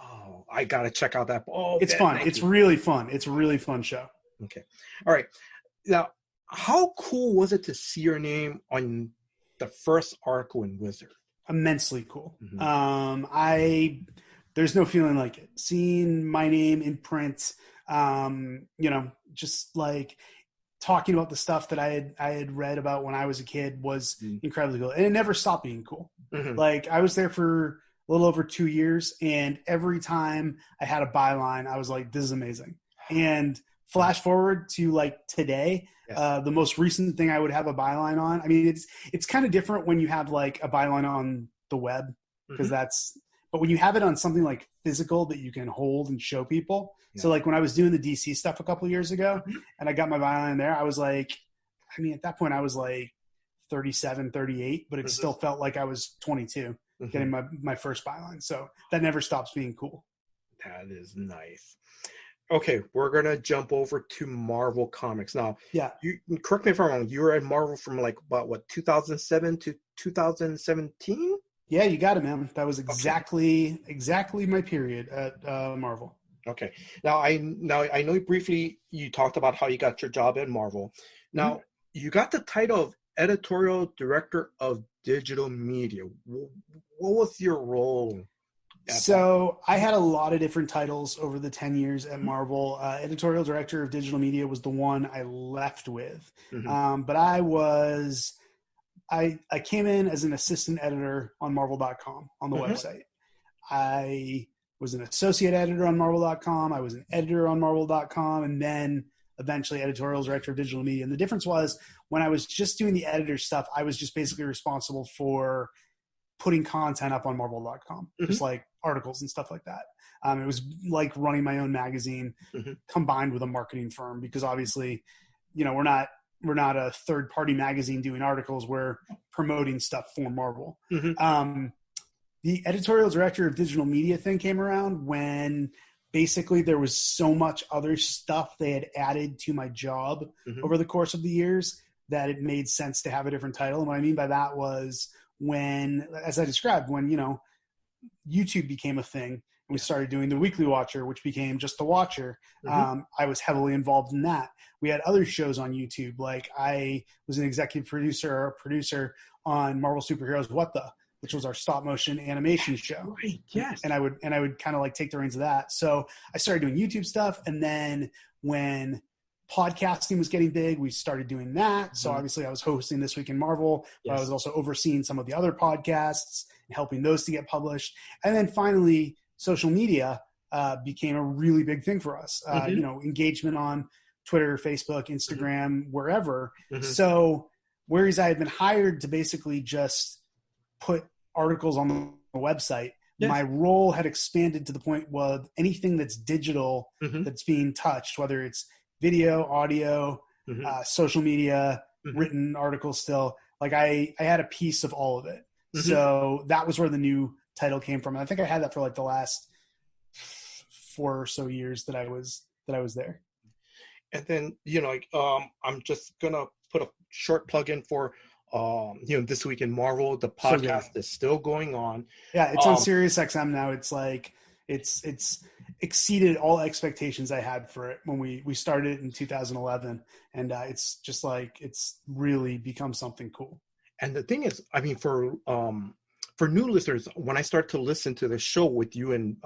Speaker 3: Oh, I got to check out that. Oh,
Speaker 2: it's fun. It's really fun. It's a really fun show.
Speaker 3: Okay. All right. Now, how cool was it to see your name on the first article in Wizard?
Speaker 2: Immensely cool. There's no feeling like it. Seeing my name in print, you know, just like talking about the stuff that I had read about when I was a kid was incredibly cool. And it never stopped being cool. Like I was there for a little over 2 years, and every time I had a byline, I was like, this is amazing. And flash forward to like today, the most recent thing I would have a byline on. I mean, it's kind of different when you have like a byline on the web, because but when you have it on something like physical that you can hold and show people. So like when I was doing the DC stuff a couple of years ago and I got my byline there, I was like, I mean, at that point I was like 37, 38, but it still felt like I was 22 getting my first byline. So that never stops being cool.
Speaker 3: That is nice. Okay, we're going to jump over to Marvel Comics. Now, you correct me if I'm wrong, you were at Marvel from like about what, 2007 to 2017?
Speaker 2: Yeah, you got it, man. That was exactly my period at Marvel.
Speaker 3: Okay. Now I know briefly you talked about how you got your job at Marvel. Now, you got the title of editorial director of digital media. What was your role?
Speaker 2: So I had a lot of different titles over the 10 years at Marvel. Editorial director of digital media was the one I left with. But I came in as an assistant editor on Marvel.com on the website. I was an associate editor on Marvel.com. I was an editor on Marvel.com, and then eventually editorial director of digital media. And the difference was when I was just doing the editor stuff, I was just basically responsible for putting content up on Marvel.com, just like articles and stuff like that. It was like running my own magazine combined with a marketing firm, because obviously, you know, we're not a third-party magazine doing articles. We're promoting stuff for Marvel. The editorial director of digital media thing came around when basically there was so much other stuff they had added to my job over the course of the years that it made sense to have a different title. And what I mean by that was when, as I described, when, you know, YouTube became a thing and we started doing the Weekly Watcher, which became just the Watcher. I was heavily involved in that. We had other shows on YouTube. Like I was an executive producer or producer on Marvel Superheroes What The, which was our stop motion animation show.
Speaker 3: Right. Yes.
Speaker 2: And I would kind of like take the reins of that. So I started doing YouTube stuff. And then when podcasting was getting big, we started doing that. So obviously I was hosting This Week in Marvel, but I was also overseeing some of the other podcasts and helping those to get published. And then finally social media became a really big thing for us. You know, engagement on Twitter, Facebook, Instagram, wherever. So whereas I had been hired to basically just put articles on the website, my role had expanded to the point where anything that's digital that's being touched, whether it's video, audio, social media, written articles still, like I had a piece of all of it. So that was where the new title came from. And I think I had that for like the last 4 or so years that I was there.
Speaker 3: And then, you know, like, I'm just going to put a short plug in for This Week in Marvel. The
Speaker 2: So good.
Speaker 3: podcast is still going on.
Speaker 2: Yeah, it's on Sirius XM now. It's like it's exceeded all expectations I had for it when we started it in 2011, and it's just like it's really become something cool.
Speaker 3: And the thing is, I mean, for new listeners, when I start to listen to the show with you and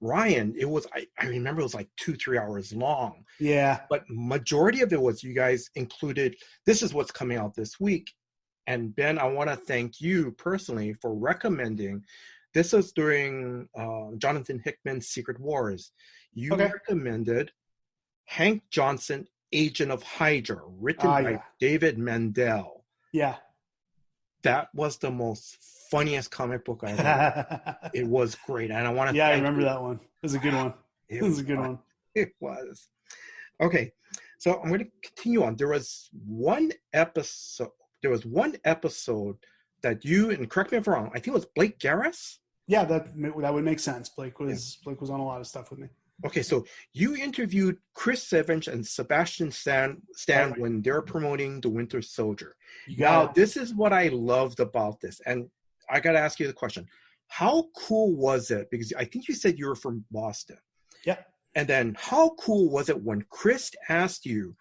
Speaker 3: Ryan, it was I remember it was like 2-3 hours long.
Speaker 2: Yeah.
Speaker 3: But majority of it was you guys included, this is what's coming out this week. And Ben, I want to thank you personally for recommending. This was during Jonathan Hickman's Secret Wars. You recommended Hank Johnson, Agent of Hydra, written by David Mandel.
Speaker 2: Yeah.
Speaker 3: That was the most funniest comic book I ever read. It was great. And I want to
Speaker 2: I remember that one. It was a good one. It was a good one.
Speaker 3: It was. Okay. So I'm going to continue on. There was one episode that you, and correct me if I'm wrong, I think it was Blake Garris?
Speaker 2: Yeah, that would make sense. Blake was on a lot of stuff with me.
Speaker 3: Okay, so you interviewed Chris Evans and Sebastian Stan when they're promoting The Winter Soldier. Now, this is what I loved about this, and I got to ask you the question. How cool was it? Because I think you said you were from Boston.
Speaker 2: Yeah.
Speaker 3: And then how cool was it when Chris asked you,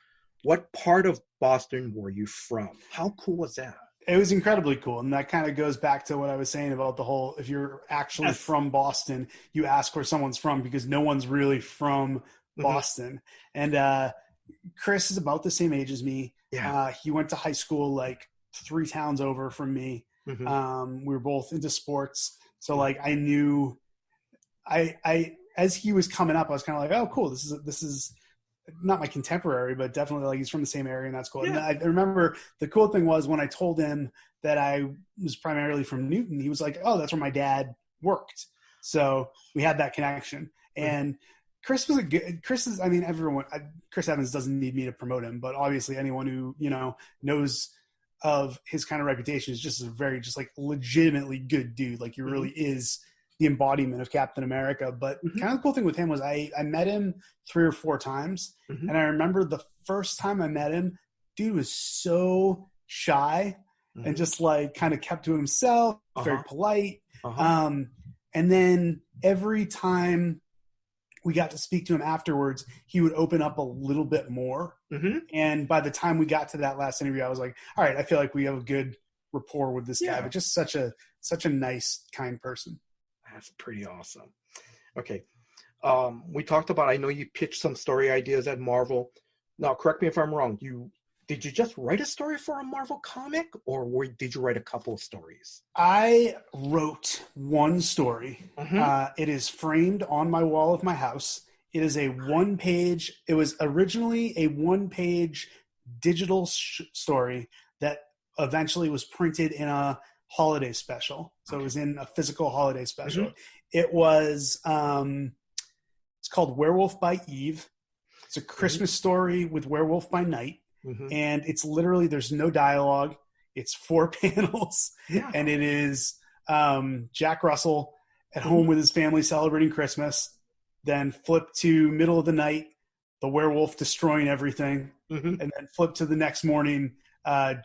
Speaker 3: what part of Boston were you from? How cool was that?
Speaker 2: It was incredibly cool. And that kind of goes back to what I was saying about the whole, if you're actually from Boston, you ask where someone's from because no one's really from Boston. And Chris is about the same age as me.
Speaker 3: Yeah.
Speaker 2: He went to high school like 3 towns over from me. We were both into sports. So like I knew I as he was coming up, I was kind of like, oh, cool. This is not my contemporary, but definitely like he's from the same area, and that's cool. Yeah. And I remember the cool thing was when I told him that I was primarily from Newton, he was like, oh, that's where my dad worked. So we had that connection. And Chris was Chris Evans doesn't need me to promote him, but obviously anyone who, knows of his kind of reputation is just like legitimately good dude. Like he really is the embodiment of Captain America. But kind of the cool thing with him was I met him 3 or 4 times. And I remember the first time I met him, dude was so shy and just like kind of kept to himself, very polite. And then every time we got to speak to him afterwards, he would open up a little bit more. And by the time we got to that last interview, I was like, all right, I feel like we have a good rapport with this guy, but just such a nice, kind person.
Speaker 3: That's pretty awesome. Okay. We talked about, I know you pitched some story ideas at Marvel. Now, correct me if I'm wrong. Did you just write a story for a Marvel comic, or did you write a couple of stories?
Speaker 2: I wrote one story. It is framed on my wall of my house. It is a 1-page. It was originally a 1-page digital story that eventually was printed in a holiday special. So it was in a physical holiday special. It was it's called Werewolf by Eve. It's a Christmas story with Werewolf by Night. And it's literally, there's no dialogue. It's 4 panels. And it is Jack Russell at home with his family celebrating Christmas. Then flip to middle of the night, the werewolf destroying everything. And then flip to the next morning,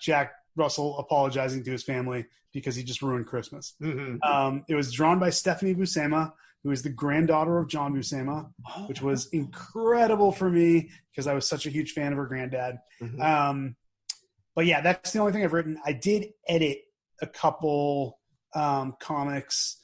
Speaker 2: Jack Russell apologizing to his family because he just ruined Christmas. It was drawn by Stephanie Buscema, who is the granddaughter of John Buscema, which was incredible for me because I was such a huge fan of her granddad. But yeah, that's the only thing I've written. I did edit a couple comics,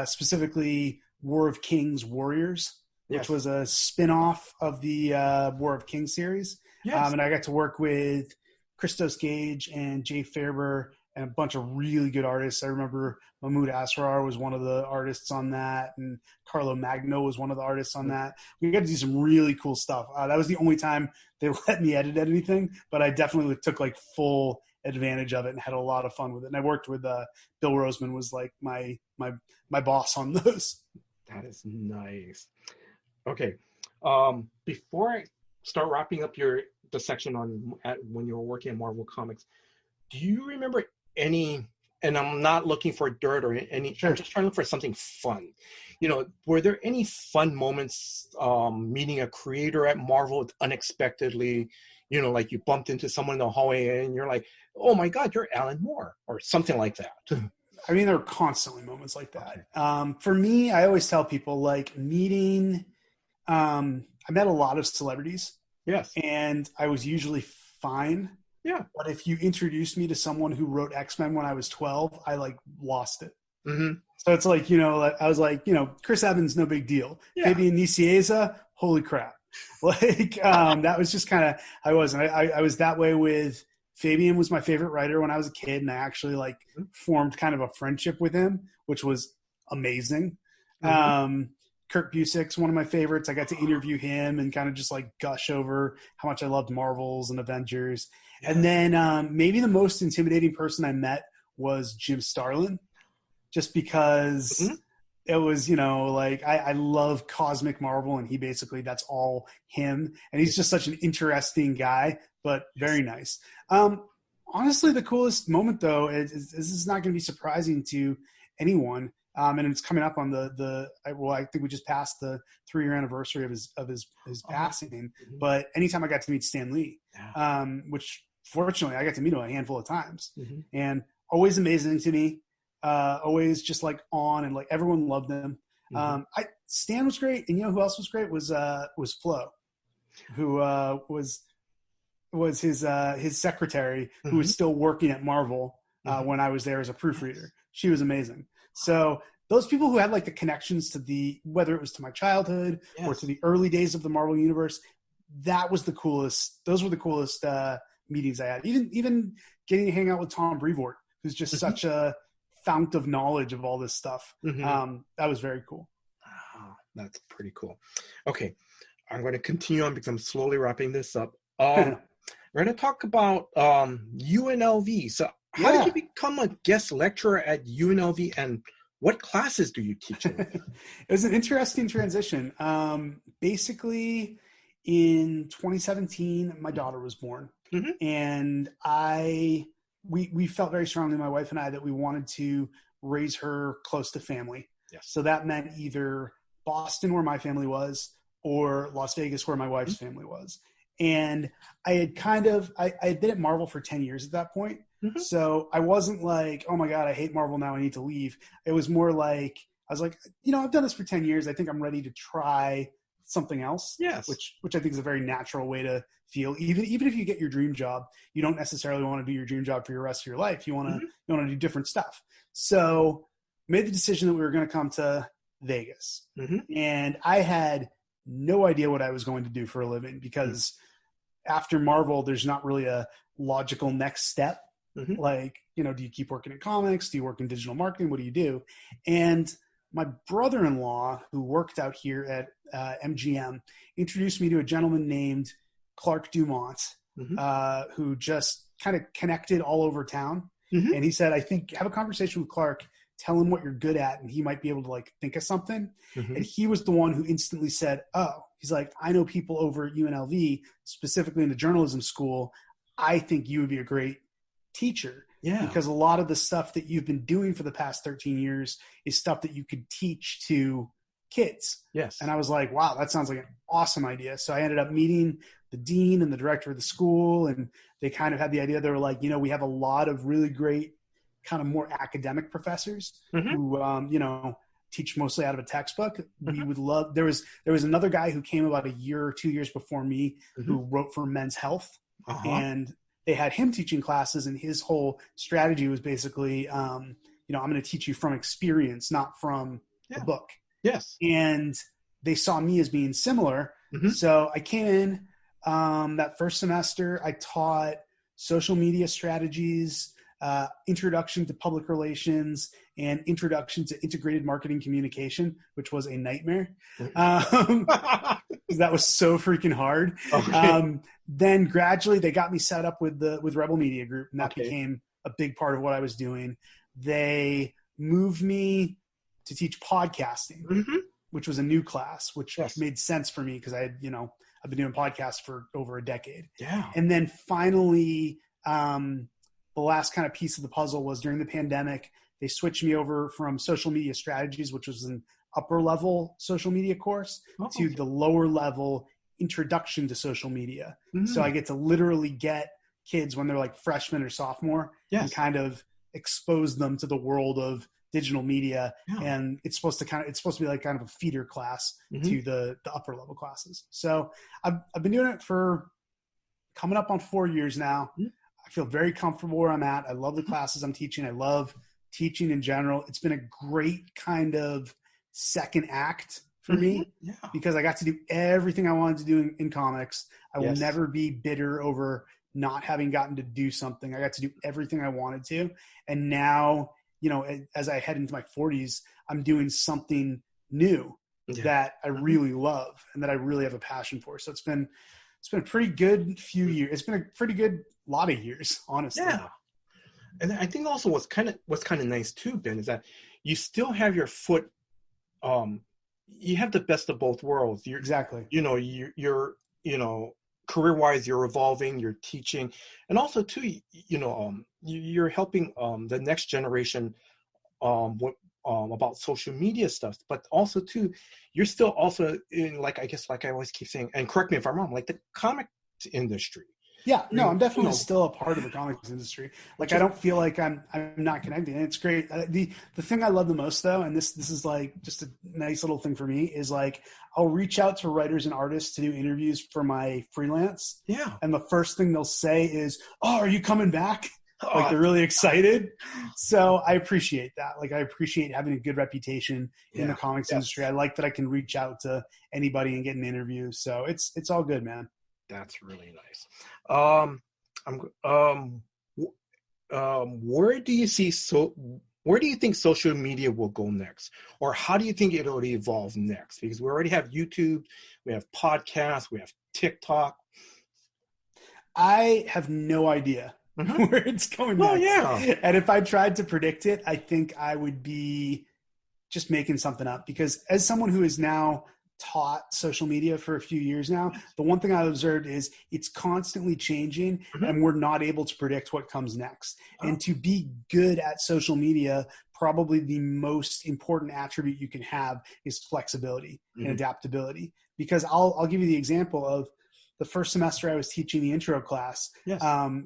Speaker 2: specifically War of Kings Warriors, which was a spin-off of the War of Kings series. And I got to work with Christos Gage and Jay Fairber and a bunch of really good artists. I remember Mahmoud Asrar was one of the artists on that, and Carlo Magno was one of the artists on that. We got to do some really cool stuff. That was the only time they let me edit anything, but I definitely took like full advantage of it and had a lot of fun with it. And I worked with Bill Roseman was like my boss on those.
Speaker 3: That is nice. Okay. Before I start wrapping up the section on when you were working at Marvel Comics, do you remember any, and I'm not looking for dirt or any, I'm just trying to look for something fun. Were there any fun moments meeting a creator at Marvel unexpectedly, you know, like you bumped into someone in the hallway and you're like, oh my God, you're Alan Moore or something like that.
Speaker 2: I mean, there are constantly moments like that. For me, I always tell people like meeting, I met a lot of celebrities.
Speaker 3: Yes.
Speaker 2: And I was usually fine.
Speaker 3: Yeah.
Speaker 2: But if you introduced me to someone who wrote X-Men when I was 12, I like lost it.
Speaker 3: Mm-hmm.
Speaker 2: So it's like, you know, I was like, you know, Chris Evans, no big deal.
Speaker 3: Yeah.
Speaker 2: Fabian Nicieza, holy crap. Like, that was just kind of, I was that way with Fabian. Was my favorite writer when I was a kid. And I actually like formed kind of a friendship with him, which was amazing. Mm-hmm. Kurt Busiek's one of my favorites. I got to interview him and kind of just like gush over how much I loved Marvels and Avengers. Yeah. And then maybe the most intimidating person I met was Jim Starlin, just because it was, you know, like I love cosmic Marvel, and he basically, that's all him. And he's just such an interesting guy, but very nice. Honestly, the coolest moment though is this is not going to be surprising to anyone. And it's coming up on I think we just passed the 3-year anniversary of his passing. Mm-hmm. But anytime I got to meet Stan Lee, which fortunately I got to meet him a handful of times, and always amazing to me, always just like on, and like everyone loved him. Stan was great, and you know who else was great was Flo, who was his secretary, who was still working at Marvel when I was there as a proofreader. She was amazing. So those people who had like the connections to whether it was to my childhood or to the early days of the Marvel universe, that was the coolest. Those were the coolest meetings I had. Even getting to hang out with Tom Brevoort, who's just such a fount of knowledge of all this stuff. That was very cool.
Speaker 3: Oh, that's pretty cool. Okay, I'm going to continue on because I'm slowly wrapping this up. We're going to talk about UNLV. So how did you become a guest lecturer at UNLV, and what classes do you teach in?
Speaker 2: It was an interesting transition. Basically, in 2017, my daughter was born, and we felt very strongly, my wife and I, that we wanted to raise her close to family. Yes. So that meant either Boston, where my family was, or Las Vegas, where my wife's family was. And I had been at Marvel for 10 years at that point. So I wasn't like, oh my God, I hate Marvel now, I need to leave. It was more like, I was like, you know, I've done this for 10 years. I think I'm ready to try something else. Yes. Which I think is a very natural way to feel. Even if you get your dream job, you don't necessarily want to do your dream job for the rest of your life. You want to do different stuff. So made the decision that we were going to come to Vegas. And I had no idea what I was going to do for a living, because after Marvel, there's not really a logical next step. Like, you know, do you keep working in comics? Do you work in digital marketing? What do you do? And my brother-in-law, who worked out here at MGM, introduced me to a gentleman named Clark Dumont, who just kind of connected all over town. And he said, I think, have a conversation with Clark, tell him what you're good at, and he might be able to like think of something. And he was the one who instantly said, oh, he's like, I know people over at UNLV, specifically in the journalism school. I think you would be a great teacher. Because a lot of the stuff that you've been doing for the past 13 years is stuff that you could teach to kids. Yes. And I was like, wow, that sounds like an awesome idea. So I ended up meeting the dean and the director of the school, and they kind of had the idea. They were like, you know, we have a lot of really great kind of more academic professors who, you know, teach mostly out of a textbook. We would love, there was another guy who came about a year or 2 years before me who wrote for Men's Health, and they had him teaching classes, and his whole strategy was basically, you know, I'm going to teach you from experience, not from the book. Yes. And they saw me as being similar. So I came in that first semester. I taught social media strategies, introduction to public relations, and introduction to integrated marketing communication, which was a nightmare. That was so freaking hard. Then gradually they got me set up with Rebel Media Group, and that became a big part of what I was doing. They moved me to teach podcasting, which was a new class, which made sense for me because I've been doing podcasts for over a decade. And then finally, the last kind of piece of the puzzle was during the pandemic, they switched me over from social media strategies, which was an upper level social media course, to the lower level introduction to social media.
Speaker 3: Mm.
Speaker 2: So I get to literally get kids when they're like freshman or sophomore and kind of expose them to the world of digital media. And it's supposed to be like kind of a feeder class to the upper level classes. So I've been doing it for coming up on 4 years now. I feel very comfortable where I'm at. I love the classes I'm teaching. I love teaching in general. It's been a great kind of second act for me because I got to do everything I wanted to do in comics. I will never be bitter over not having gotten to do something. I got to do everything I wanted to. And now, you know, as I head into my 40s, I'm doing something new that I really love and that I really have a passion for. So it's been a pretty good few years. It's been a pretty good lot of years, honestly.
Speaker 3: Yeah. And I think also what's kind of nice too, Ben, is that you still have your foot, you have the best of both worlds.
Speaker 2: Exactly.
Speaker 3: You know, you're career-wise, you're evolving, you're teaching, and also too, you're helping the next generation about social media stuff. But also too, you're still also in, like, I guess, like I always keep saying, and correct me if I'm wrong, like the comic industry.
Speaker 2: Yeah, no, I'm definitely still a part of the comics industry. Like, I don't feel like I'm not connected. And it's great. The thing I love the most, though, and this is like just a nice little thing for me, is like I'll reach out to writers and artists to do interviews for my freelance.
Speaker 3: Yeah.
Speaker 2: And the first thing they'll say is, "Oh, are you coming back?" Like, they're really excited. So I appreciate that. Like, I appreciate having a good reputation in the comics industry. I like that I can reach out to anybody and get an interview. So it's all good, man.
Speaker 3: That's really nice. Where do you think social media will go next, or how do you think it'll evolve next? Because we already have YouTube, we have podcasts, we have TikTok.
Speaker 2: I have no idea where it's going next.
Speaker 3: Yeah.
Speaker 2: And if I tried to predict it, I think I would be just making something up, because as someone who is now taught social media for a few years now, the one thing I've observed is it's constantly changing and we're not able to predict what comes next. And to be good at social media, probably the most important attribute you can have is flexibility and adaptability. Because I'll give you the example of the first semester I was teaching the intro class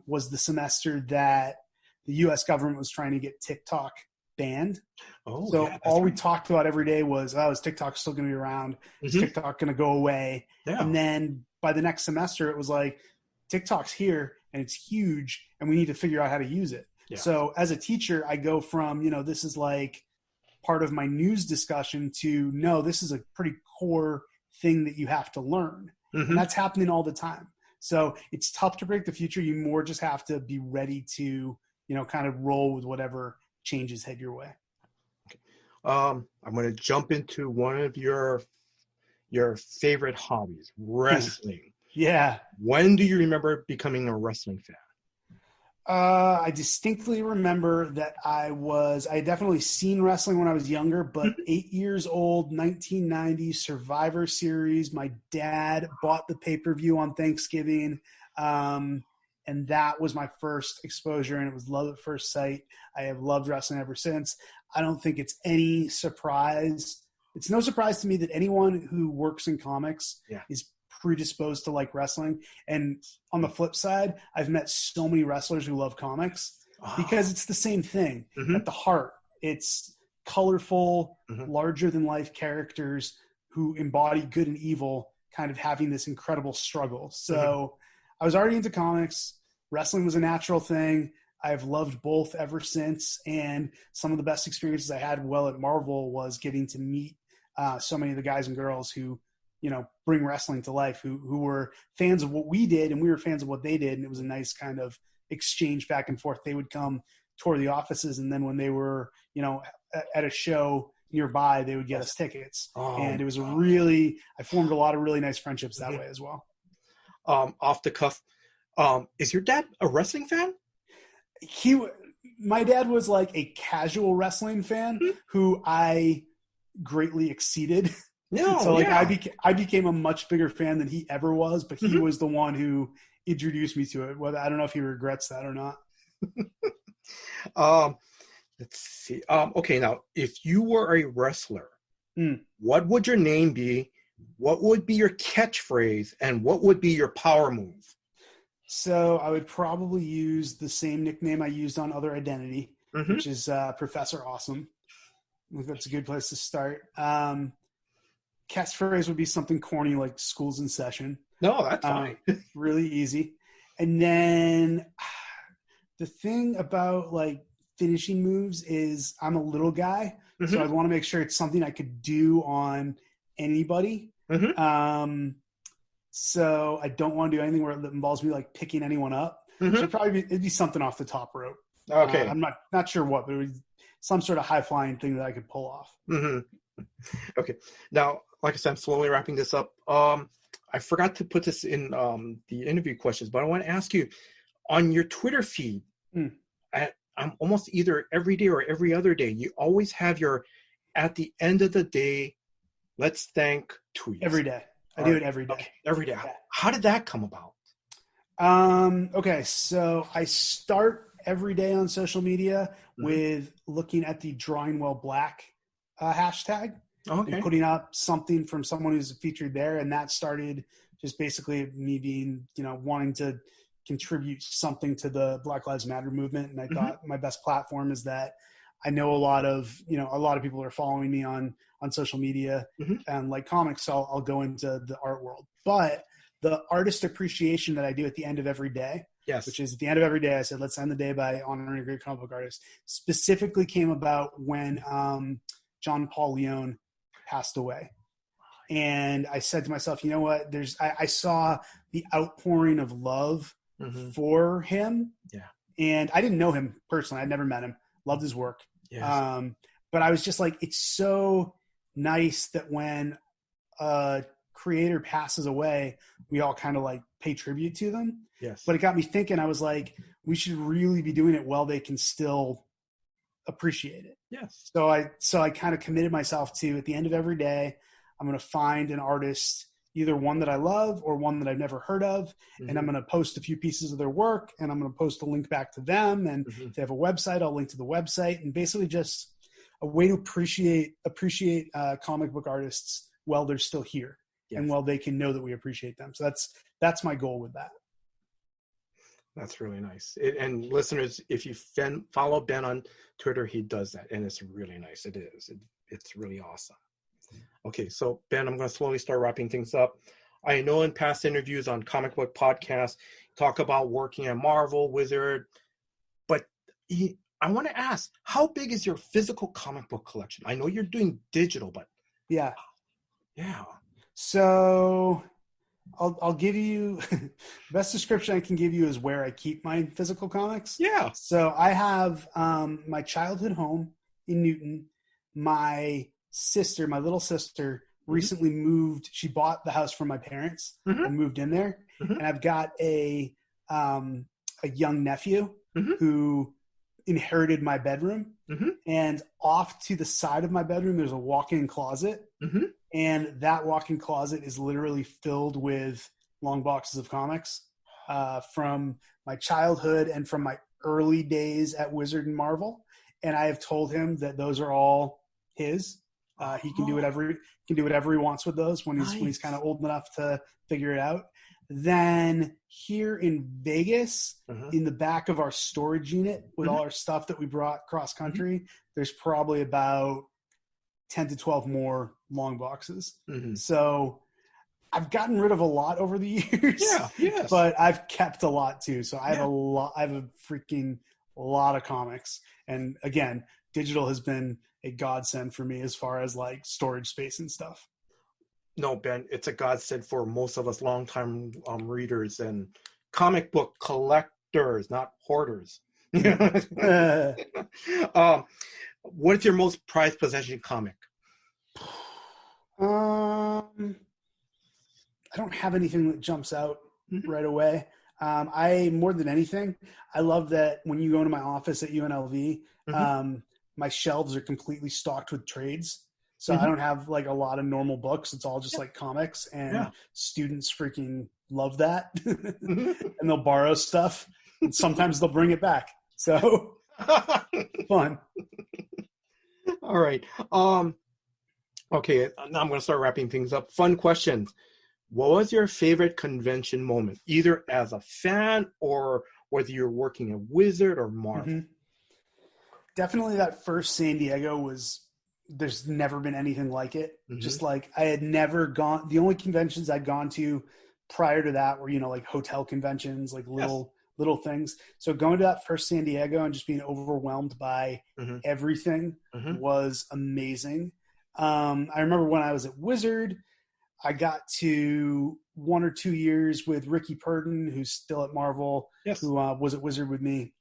Speaker 2: was the semester that the US government was trying to get TikTok banned. All we talked about every day was, is TikTok still going to be around? Is TikTok going to go away? Yeah. And then by the next semester, it was like, TikTok's here and it's huge and we need to figure out how to use it. Yeah. So as a teacher, I go from, this is like part of my news discussion to, no, this is a pretty core thing that you have to learn. And that's happening all the time. So it's tough to predict the future. You more just have to be ready to, kind of roll with whatever changes head your way.
Speaker 3: I'm going to jump into one of your favorite hobbies, wrestling.
Speaker 2: Yeah.
Speaker 3: When do you remember becoming a wrestling fan?
Speaker 2: I distinctly remember that I had definitely seen wrestling when I was younger, but 8 years old, 1990 Survivor Series. My dad bought the pay-per-view on Thanksgiving. And that was my first exposure, and it was love at first sight. I have loved wrestling ever since. I don't think it's any surprise. It's no surprise to me that anyone who works in comics is predisposed to like wrestling. And on the flip side, I've met so many wrestlers who love comics because it's the same thing. At the heart, it's colorful, larger than life characters who embody good and evil, kind of having this incredible struggle. So I was already into comics. Wrestling was a natural thing. I've loved both ever since. And some of the best experiences I had at Marvel was getting to meet so many of the guys and girls who, bring wrestling to life, who were fans of what we did and we were fans of what they did. And it was a nice kind of exchange back and forth. They would come tour the offices, and then when they were, at a show nearby, they would get us tickets. And it was I formed a lot of really nice friendships that way as well.
Speaker 3: Off the cuff, is your dad a wrestling fan?
Speaker 2: My dad was like a casual wrestling fan who I greatly exceeded. I became a much bigger fan than he ever was, but he was the one who introduced me to it. Whether I don't know if he regrets that or not.
Speaker 3: Let's see. Okay, now if you were a wrestler, what would your name be? what would be your catchphrase and what would be your power move?
Speaker 2: So I would probably use the same nickname I used on Other Identity, which is Professor Awesome. I think that's a good place to start. Catchphrase would be something corny like "School's in session."
Speaker 3: No, that's fine.
Speaker 2: Really easy. And then the thing about like finishing moves is I'm a little guy, so I'd want to make sure it's something I could do on anybody. So I don't want to do anything where it involves me like picking anyone up. So it'd be something off the top rope.
Speaker 3: Okay.
Speaker 2: I'm not sure what, but it would be some sort of high flying thing that I could pull off.
Speaker 3: Okay. Now, like I said, I'm slowly wrapping this up. I forgot to put this in the interview questions, but I want to ask you, on your Twitter feed, I'm almost either every day or every other day, you always have your, at the end of the day, let's thank tweets.
Speaker 2: Every day. I do it every day.
Speaker 3: Okay. Every day. Yeah. How did that come about?
Speaker 2: Okay, so I start every day on social media with looking at the Drawing Well Black hashtag. And putting up something from someone who's featured there, and that started just basically me being, wanting to contribute something to the Black Lives Matter movement. And I thought my best platform is that I know a lot of people are following me on social media and like comics, so I'll go into the art world. But the artist appreciation that I do at the end of every day, which is at the end of every day, I said, let's end the day by honoring a great comic book artist, specifically came about when John Paul Leon passed away. And I said to myself, you know what, I saw the outpouring of love for him. Yeah. And I didn't know him personally. I'd never met him. Loved his work. Yes. But I was just like, it's so nice that when a creator passes away, we all kind of like pay tribute to them. Yes. But it got me thinking, I was like, we should really be doing it while they can still appreciate it. Yes. So I kind of committed myself to, at the end of every day, I'm going to find an artist, either one that I love or one that I've never heard of, and I'm going to post a few pieces of their work, and I'm going to post a link back to them. And if they have a website, I'll link to the website, and basically just a way to appreciate comic book artists while they're still here and while they can know that we appreciate them. So that's my goal with that.
Speaker 3: That's really nice. And listeners, if you follow Ben on Twitter, he does that, and it's really nice. It is. It's really awesome. Okay, so Ben, I'm going to slowly start wrapping things up. I know in past interviews on Comic Book Podcast, talk about working at Marvel, Wizard, but I want to ask, how big is your physical comic book collection? I know you're doing digital, but
Speaker 2: yeah.
Speaker 3: Yeah.
Speaker 2: So I'll give you the best description I can give you is where I keep my physical comics.
Speaker 3: Yeah.
Speaker 2: So I have my childhood home in Newton. My little sister, recently moved. She bought the house from my parents and moved in there. And I've got a young nephew who inherited my bedroom. And off to the side of my bedroom, there's a walk-in closet. And that walk-in closet is literally filled with long boxes of comics from my childhood and from my early days at Wizard and Marvel. And I have told him that those are all his. He can do whatever he wants with those when he's kind of old enough to figure it out. Then here in Vegas, in the back of our storage unit with all our stuff that we brought cross country, there's probably about 10 to 12 more long boxes. So I've gotten rid of a lot over the years. Yeah, yes. But I've kept a lot too. So I have a freaking lot of comics. And again, digital has been a godsend for me as far as like storage space and stuff.
Speaker 3: No, Ben, it's a godsend for most of us longtime readers and comic book collectors, not hoarders. What is your most prized possession comic?
Speaker 2: I don't have anything that jumps out right away. I more than anything, I love that when you go into my office at UNLV, my shelves are completely stocked with trades. So I don't have like a lot of normal books. It's all just like comics, and students freaking love that. And they'll borrow stuff, and sometimes they'll bring it back. So fun.
Speaker 3: All right. Okay, now I'm going to start wrapping things up. Fun questions. What was your favorite convention moment, either as a fan or whether you're working at Wizard or Marvel?
Speaker 2: Hmm. Definitely that first San Diego was, there's never been anything like it.
Speaker 3: Hmm.
Speaker 2: Just like I had never gone, the only conventions I'd gone to prior to that were, like hotel conventions, like
Speaker 3: Yes.
Speaker 2: little things. So going to that first San Diego and just being overwhelmed by
Speaker 3: Hmm.
Speaker 2: everything
Speaker 3: Hmm.
Speaker 2: was amazing. I remember when I was at Wizard, I got to 1 or 2 years with Ricky Purden, who's still at Marvel,
Speaker 3: Yes.
Speaker 2: who was at Wizard with me.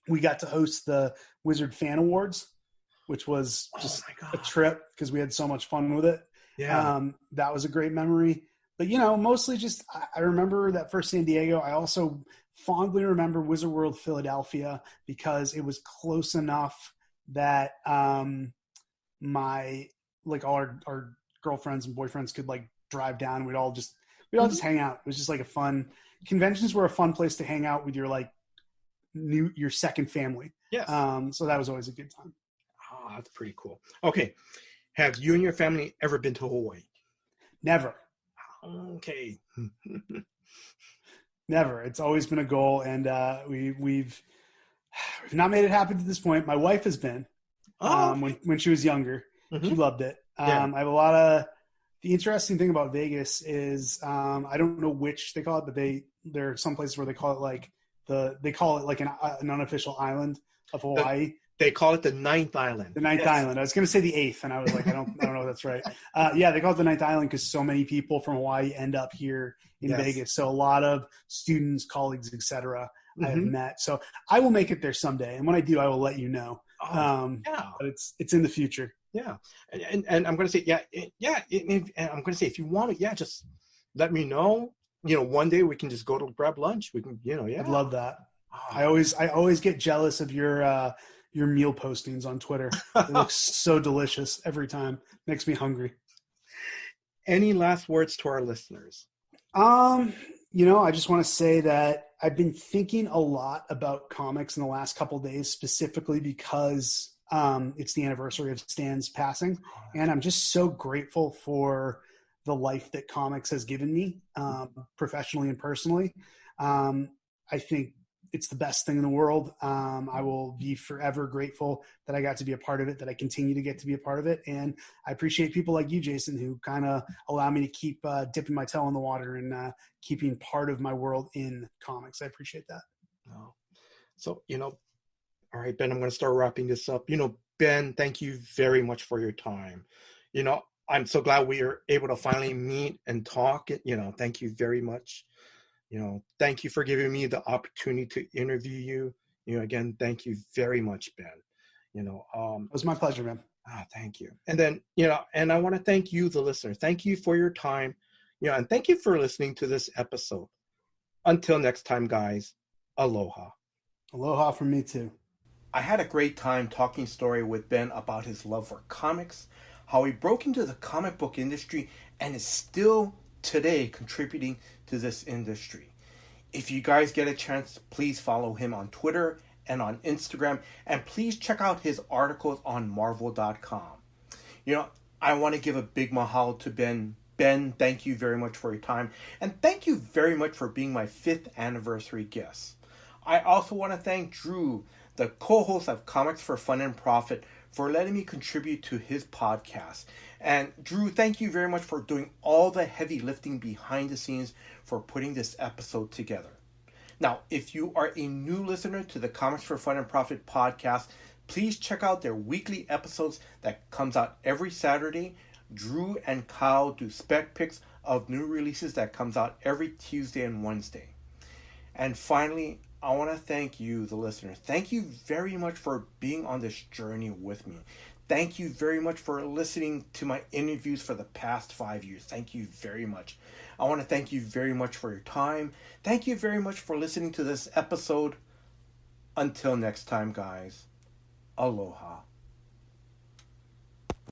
Speaker 2: We got to host the Wizard Fan Awards, which was
Speaker 3: Oh
Speaker 2: just
Speaker 3: my
Speaker 2: a
Speaker 3: God.
Speaker 2: trip because we had so much fun with it.
Speaker 3: Yeah.
Speaker 2: That was a great memory. But, mostly just I remember that first San Diego. I also fondly remember Wizard World Philadelphia because it was close enough that my like all our girlfriends and boyfriends could like drive down. We'd all just
Speaker 3: Hmm.
Speaker 2: hang out. It was just like a fun, conventions were a fun place to hang out with your like your second family.
Speaker 3: Yes.
Speaker 2: So that was always a good time.
Speaker 3: Oh, that's pretty cool. Okay. Have you and your family ever been to Hawaii?
Speaker 2: Never,
Speaker 3: Okay.
Speaker 2: never. It's always been a goal, and we've not made it happen to this point. My wife has been
Speaker 3: Oh,
Speaker 2: when she was younger.
Speaker 3: okay.
Speaker 2: She
Speaker 3: Hmm.
Speaker 2: loved it.
Speaker 3: Yeah.
Speaker 2: I have a lot of. The interesting thing about Vegas is I don't know which they call it, but there are some places where they call it like they call it like an unofficial island of
Speaker 3: The,
Speaker 2: Hawaii.
Speaker 3: they call it the Ninth Island.
Speaker 2: The ninth
Speaker 3: Yes.
Speaker 2: island. I was going to say the eighth, and I was like, I don't know if that's right. Yeah, they call it the ninth island because so many people from Hawaii end up here in
Speaker 3: Yes.
Speaker 2: Vegas. So a lot of students, colleagues, etc. I have
Speaker 3: Hmm.
Speaker 2: met. So I will make it there someday, and when I do, I will let you know.
Speaker 3: Oh, yeah.
Speaker 2: But it's in the future.
Speaker 3: Yeah. And I'm going to say, yeah, and I'm going to say, if you want to, yeah, just let me know. One day we can just go to grab lunch. We can,
Speaker 2: I'd
Speaker 3: yeah.
Speaker 2: love that. I
Speaker 3: Ah.
Speaker 2: always get jealous of your meal postings on Twitter. It looks so delicious every time. Makes me hungry.
Speaker 3: Any last words to our listeners?
Speaker 2: Um, I just want to say that I've been thinking a lot about comics in the last couple of days, specifically because it's the anniversary of Stan's passing, and I'm just so grateful for the life that comics has given me, professionally and personally. I think it's the best thing in the world. I will be forever grateful that I got to be a part of it, that I continue to get to be a part of it. And I appreciate people like you, Jason, who kind of allow me to keep dipping my toe in the water and keeping part of my world in comics. I appreciate that.
Speaker 3: No. So, all right, Ben, I'm going to start wrapping this up. Ben, thank you very much for your time. I'm so glad we are able to finally meet and talk. Thank you very much. Thank you for giving me the opportunity to interview you. Again, thank you very much, Ben.
Speaker 2: It was my pleasure, man.
Speaker 3: Thank you. And then, and I want to thank you, the listener. Thank you for your time. And thank you for listening to this episode. Until next time, guys, aloha.
Speaker 2: Aloha from me too.
Speaker 1: I had a great time talking story with Ben about his love for comics, how he broke into the comic book industry and is still today contributing to this industry. If you guys get a chance, please follow him on Twitter and on Instagram, and please check out his articles on Marvel.com. You know, I want to give a big mahalo to Ben. Ben, thank you very much for your time, and thank you very much for being my 5th anniversary guest. I also want to thank Drew, the co-host of Comics for Fun and Profit, for letting me contribute to his podcast. And Drew, thank you very much for doing all the heavy lifting behind the scenes for putting this episode together. Now, if you are a new listener to the Comics for Fun and Profit podcast, please check out their weekly episodes that comes out every Saturday. Drew and Kyle do spec picks of new releases that comes out every Tuesday and Wednesday. And finally, I want to thank you, the listener. Thank you very much for being on this journey with me. Thank you very much for listening to my interviews for the past 5 years. Thank you very much. I want to thank you very much for your time. Thank you very much for listening to this episode. Until next time, guys. Aloha.